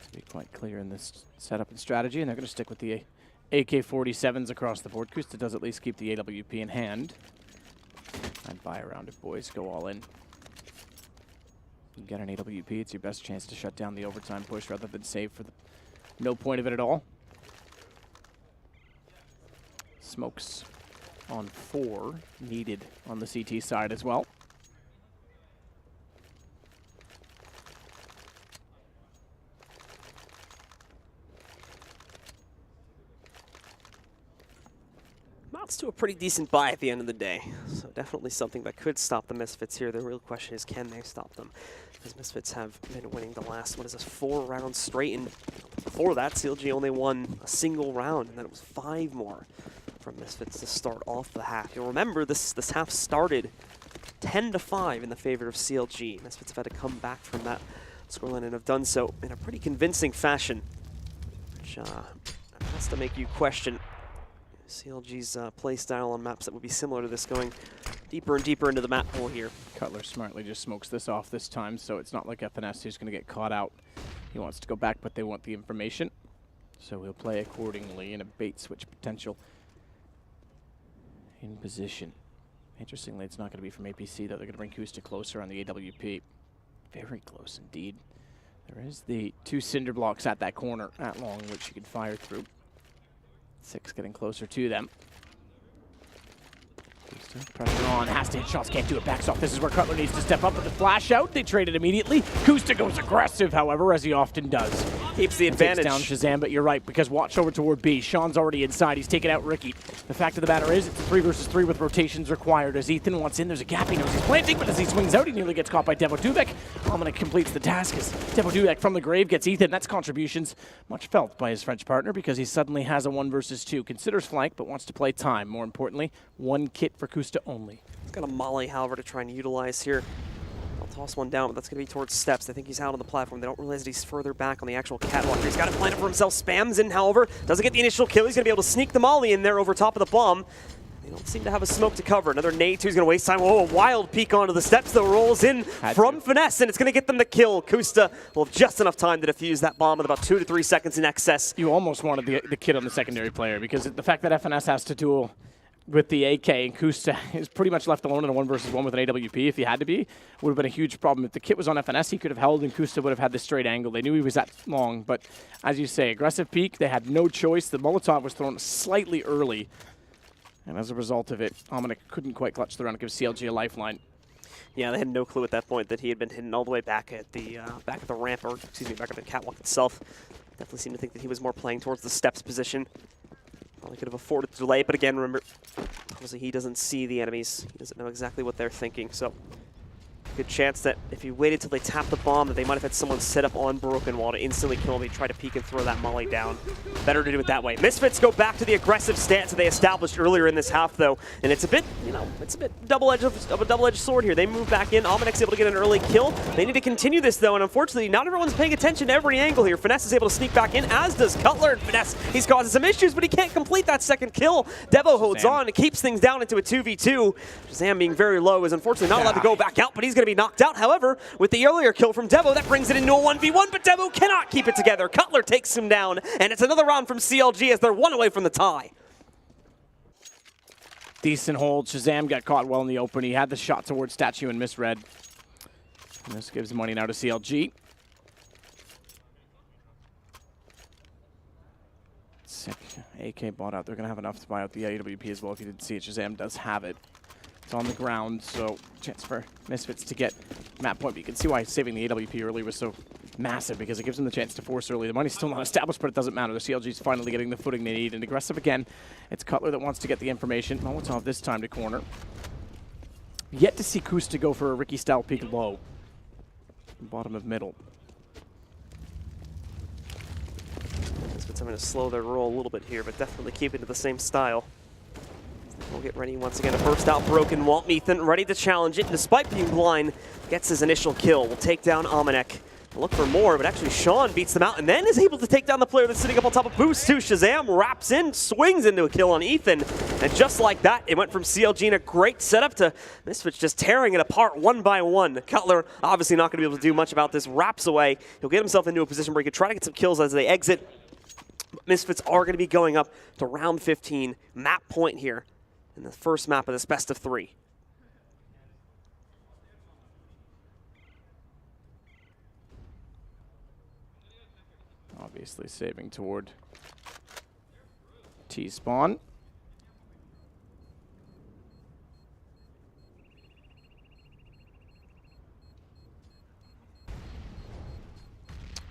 Speaker 1: To be quite clear in this setup and strategy, and they're going to stick with the AK-47s across the board. Kusta does at least keep the AWP in hand. I'd buy around if boys go all in. You get an AWP, it's your best chance to shut down the overtime push rather than save for the no point of it at all. Smokes on 4 needed on the CT side as well.
Speaker 2: Mounts to a pretty decent buy at the end of the day. So definitely something that could stop the Misfits here. The real question is, can they stop them? Because Misfits have been winning the last, 4 rounds straight. And before that, CLG only won a single round, and then it was 5 more from Misfits to start off the half. You'll remember this half started 10 to 5 in the favor of CLG. Misfits have had to come back from that scoreline and have done so in a pretty convincing fashion, which has to make you question CLG's play style on maps that would be similar to this, going deeper and deeper into the map pool here.
Speaker 1: Cutler smartly just smokes this off this time, so it's not like FNS who's going to get caught out. He wants to go back, but they want the information, so he'll play accordingly in a bait switch potential. In position. Interestingly, it's not going to be from APC, though. They're going to bring Kusta closer on the AWP. Very close indeed. There is the 2 cinder blocks at that corner at long, which you can fire through. 6 getting closer to them. Kusta, pressure on, has to hit shots, can't do it, backs off. This is where Cutler needs to step up with the flash out. They trade it immediately. Kusta goes aggressive, however, as he often does.
Speaker 2: Keeps the advantage.
Speaker 1: Takes down Shazam, but you're right, because watch over toward B. Sean's already inside. He's taken out Ricky. The fact of the matter is, it's a 3 versus 3 with rotations required. As Ethan wants in, there's a gap. He knows he's planting, but as he swings out, he nearly gets caught by Devo Dubek. Omnic completes the task as Devo Dubek from the grave gets Ethan. That's contributions much felt by his French partner because he suddenly has a 1 versus 2. Considers flank, but wants to play time. More importantly, 1 kit for Kusta only.
Speaker 2: He's got a molly, however, to try and utilize here. I'll toss one down, but that's going to be towards steps. I think he's out on the platform. They don't realize that he's further back on the actual catwalk. He's got it planned for himself. Spams in, however. Doesn't get the initial kill. He's going to be able to sneak the molly in there over top of the bomb. They don't seem to have a smoke to cover. Another nade, too, is going to waste time. Oh, a wild peek onto the steps, though. Rolls in from Finesse, and it's going to get them the kill. Kusta will have just enough time to defuse that bomb with about 2 to 3 seconds in excess.
Speaker 1: You almost wanted the kid on the secondary player because the fact that FNS has to duel with the AK and Kusta is pretty much left alone in a 1 versus 1 with an AWP if he had to be, would have been a huge problem. If the kit was on FNS, he could have held and Kusta would have had the straight angle. They knew he was that long, but as you say, aggressive peak, they had no choice. The Molotov was thrown slightly early, and as a result of it, Omnic couldn't quite clutch the round to give CLG a lifeline.
Speaker 2: Yeah, they had no clue at that point that he had been hidden all the way back at the ramp, or excuse me, back at the catwalk itself. Definitely seemed to think that he was more playing towards the steps position. Probably could have afforded to delay, but again, remember, obviously he doesn't see the enemies. He doesn't know exactly what they're thinking, so good chance that if he waited till they tapped the bomb, that they might have had someone set up on Broken Wall to instantly kill him. They try to peek and throw that molly down. Better to do it that way. Misfits go back to the aggressive stance that they established earlier in this half, though, and it's a bit, you know, it's a bit of a double-edged sword here. They move back in. Omnic's able to get an early kill. They need to continue this, though, and unfortunately, not everyone's paying attention to every angle here. Finesse is able to sneak back in, as does Cutler. And Finesse, he's causing some issues, but he can't complete that second kill. Devo holds on. It keeps things down into a 2v2. Shazam being very low is unfortunately not allowed to go back out, but he's going to be knocked out. However, with the earlier kill from Devo, that brings it into a 1v1, but Devo cannot keep it together. Cutler takes him down, and it's another round from CLG as they're 1 away from the tie.
Speaker 1: Decent hold. Shazam got caught well in the open. He had the shot towards Statue and misread. And this gives money now to CLG. Sick. AK bought out. They're going to have enough to buy out the AWP as well. If you didn't see it, Shazam does have it. It's on the ground, so chance for Misfits to get map point. But you can see why saving the AWP early was so massive, because it gives them the chance to force early. The money's still not established, but it doesn't matter. The CLG's finally getting the footing they need. And aggressive again. It's Cutler that wants to get the information. Molotov this time to corner. Yet to see Kusta go for a Ricky-style peek low. Bottom of middle.
Speaker 2: Misfits having to slow their roll a little bit here, but definitely keep it to the same style. We'll get ready once again to burst out Broken Wall. Ethan ready to challenge it, and despite being blind, gets his initial kill. Will take down Omnic. Look for more, but actually Sean beats them out and then is able to take down the player that's sitting up on top of Boost too. Shazam wraps in, swings into a kill on Ethan, and just like that, it went from CLG in a great setup to Misfits just tearing it apart 1 by 1. Cutler obviously not going to be able to do much about this, wraps away. He'll get himself into a position where he could try to get some kills as they exit. Misfits are going to be going up to round 15, map point here in the first map of this best of 3.
Speaker 1: Obviously saving toward T-spawn.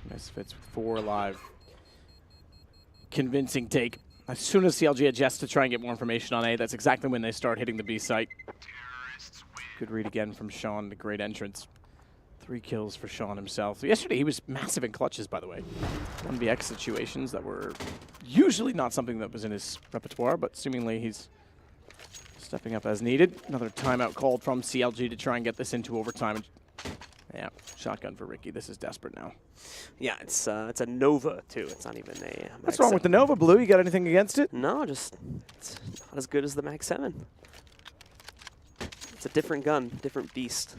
Speaker 1: Misfits with 4 alive. Convincing take. As soon as CLG adjusts to try and get more information on A, that's exactly when they start hitting the B site. Good read again from Sean, the great entrance. 3 kills for Sean himself. Yesterday he was massive in clutches, by the way. 1vx situations that were usually not something that was in his repertoire, but seemingly he's stepping up as needed. Another timeout called from CLG to try and get this into overtime. Yeah, shotgun for Ricky. This is desperate now.
Speaker 2: Yeah, it's a Nova, too. It's not even a
Speaker 1: What's wrong with the Nova, Blue? You got anything against it?
Speaker 2: No, just it's not as good as the Mag 7. It's a different gun, different beast.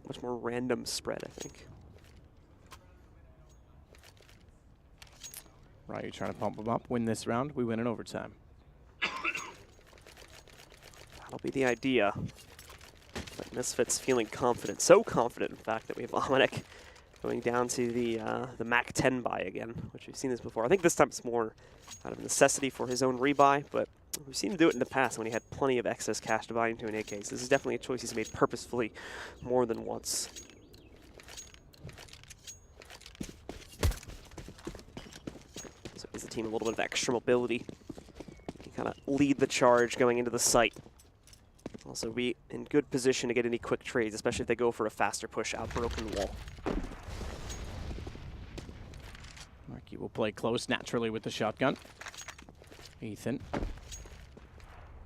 Speaker 2: Much more random spread, I think.
Speaker 1: Right, you're trying to pump them up, win this round. We win in overtime.
Speaker 2: That'll be the idea. But Misfits feeling confident, so confident, in fact, that we have Ominek going down to the Mac 10 buy again, which we've seen this before. I think this time it's more out of necessity for his own rebuy, but we've seen him do it in the past when he had plenty of excess cash to buy into an AK. So this is definitely a choice he's made purposefully more than once. So it gives the team a little bit of extra mobility. He kind of lead the charge going into the site. Also be in good position to get any quick trades, especially if they go for a faster push out broken wall.
Speaker 1: Marky will play close naturally with the shotgun. Ethan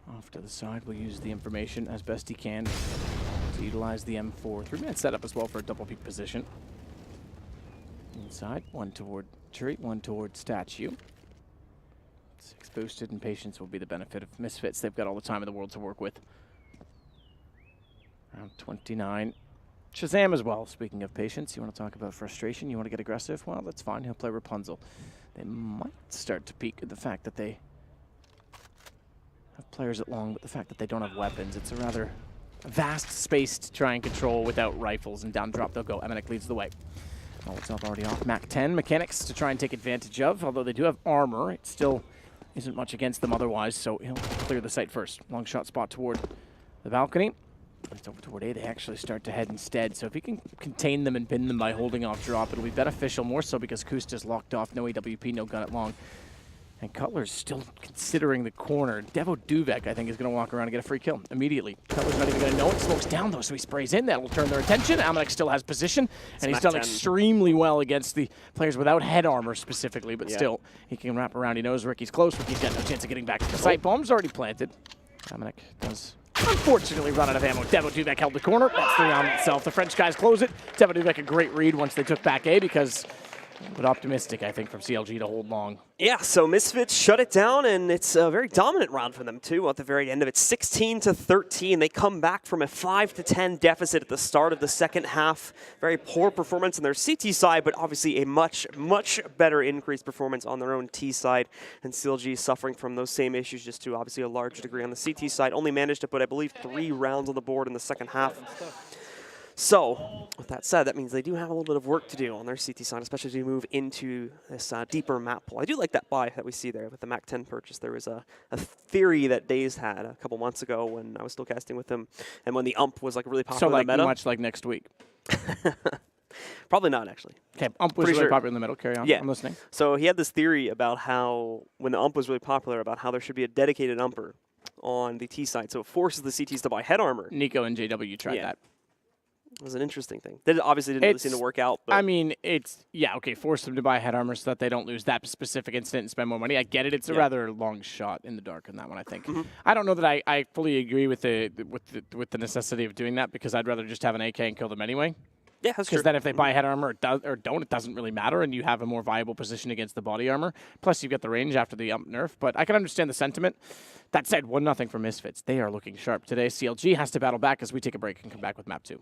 Speaker 1: off to the side will use the information as best he can to utilize the M4. 3-man setup as well for a double peek position. Inside, one toward tree, one toward statue. 6 boosted, and patience will be the benefit of Misfits. They've got all the time in the world to work with. Round 29. Shazam as well. Speaking of patience, you want to talk about frustration? You want to get aggressive? Well, that's fine. He'll play Rapunzel. They might start to peak at the fact that they have players at long, but the fact that they don't have weapons, it's a rather vast space to try and control without rifles, and down drop they'll go. Ominek leads the way. Molotov already off. Mac 10 mechanics to try and take advantage of, although they do have armor. It still isn't much against them otherwise, so he'll clear the site first. Long shot spot toward the balcony. It's over toward A. They actually start to head instead. So if he can contain them and pin them by holding off drop, it'll be beneficial, more so because Kusta's locked off. No AWP, no gun at long. And Cutler's still considering the corner. Devo Duvek, I think, is going to walk around and get a free kill immediately. Cutler's not even going to know it. Smokes down, though, so he sprays in. That'll turn their attention. Ominek still has position, and he's done extremely well against the players without head armor specifically, but still, he can wrap around. He knows Ricky's close. Ricky's got no chance of getting back to the site. Bomb's already planted. Ominek does unfortunately run out of ammo. Devo Duvek held the corner. That's the round itself. The French guys close it. Devo Duvek a great read once they took back A, because but optimistic, I think, from CLG to hold long.
Speaker 2: Yeah, so Misfits shut it down, and it's a very dominant round for them, too, at the very end of it. 16-13. They come back from a 5-10 deficit at the start of the second half. Very poor performance on their CT side, but obviously a much, much better increased performance on their own T side. And CLG suffering from those same issues, just to obviously a large degree on the CT side. Only managed to put, I believe, 3 rounds on the board in the second half. So, with that said, that means they do have a little bit of work to do on their CT side, especially as we move into this deeper map pool. I do like that buy that we see there with the Mac 10 purchase. There was a theory that Daze had a couple months ago when I was still casting with him, and when the ump was like really popular in the meta.
Speaker 1: So much like next week.
Speaker 2: Probably not, actually.
Speaker 1: Okay, ump was really popular in the middle. Carry on.
Speaker 2: Yeah.
Speaker 1: I'm listening.
Speaker 2: So he had this theory about how, when the ump was really popular, about how there should be a dedicated umper on the T side, so it forces the CTs to buy head armor.
Speaker 1: Nico and JW tried that.
Speaker 2: It was an interesting thing. That obviously didn't really seem to work out. But
Speaker 1: I mean, force them to buy head armor so that they don't lose that specific incident and spend more money. I get it. It's a rather long shot in the dark on that one, I think. I don't know that I fully agree with the necessity of doing that, because I'd rather just have an AK and kill them anyway.
Speaker 2: Yeah, that's true.
Speaker 1: Because then if they buy head armor or don't, it doesn't really matter, and you have a more viable position against the body armor. Plus, you get the range after the ump nerf. But I can understand the sentiment. That said, 1-0 for Misfits. They are looking sharp today. CLG has to battle back as we take a break and come back with map 2.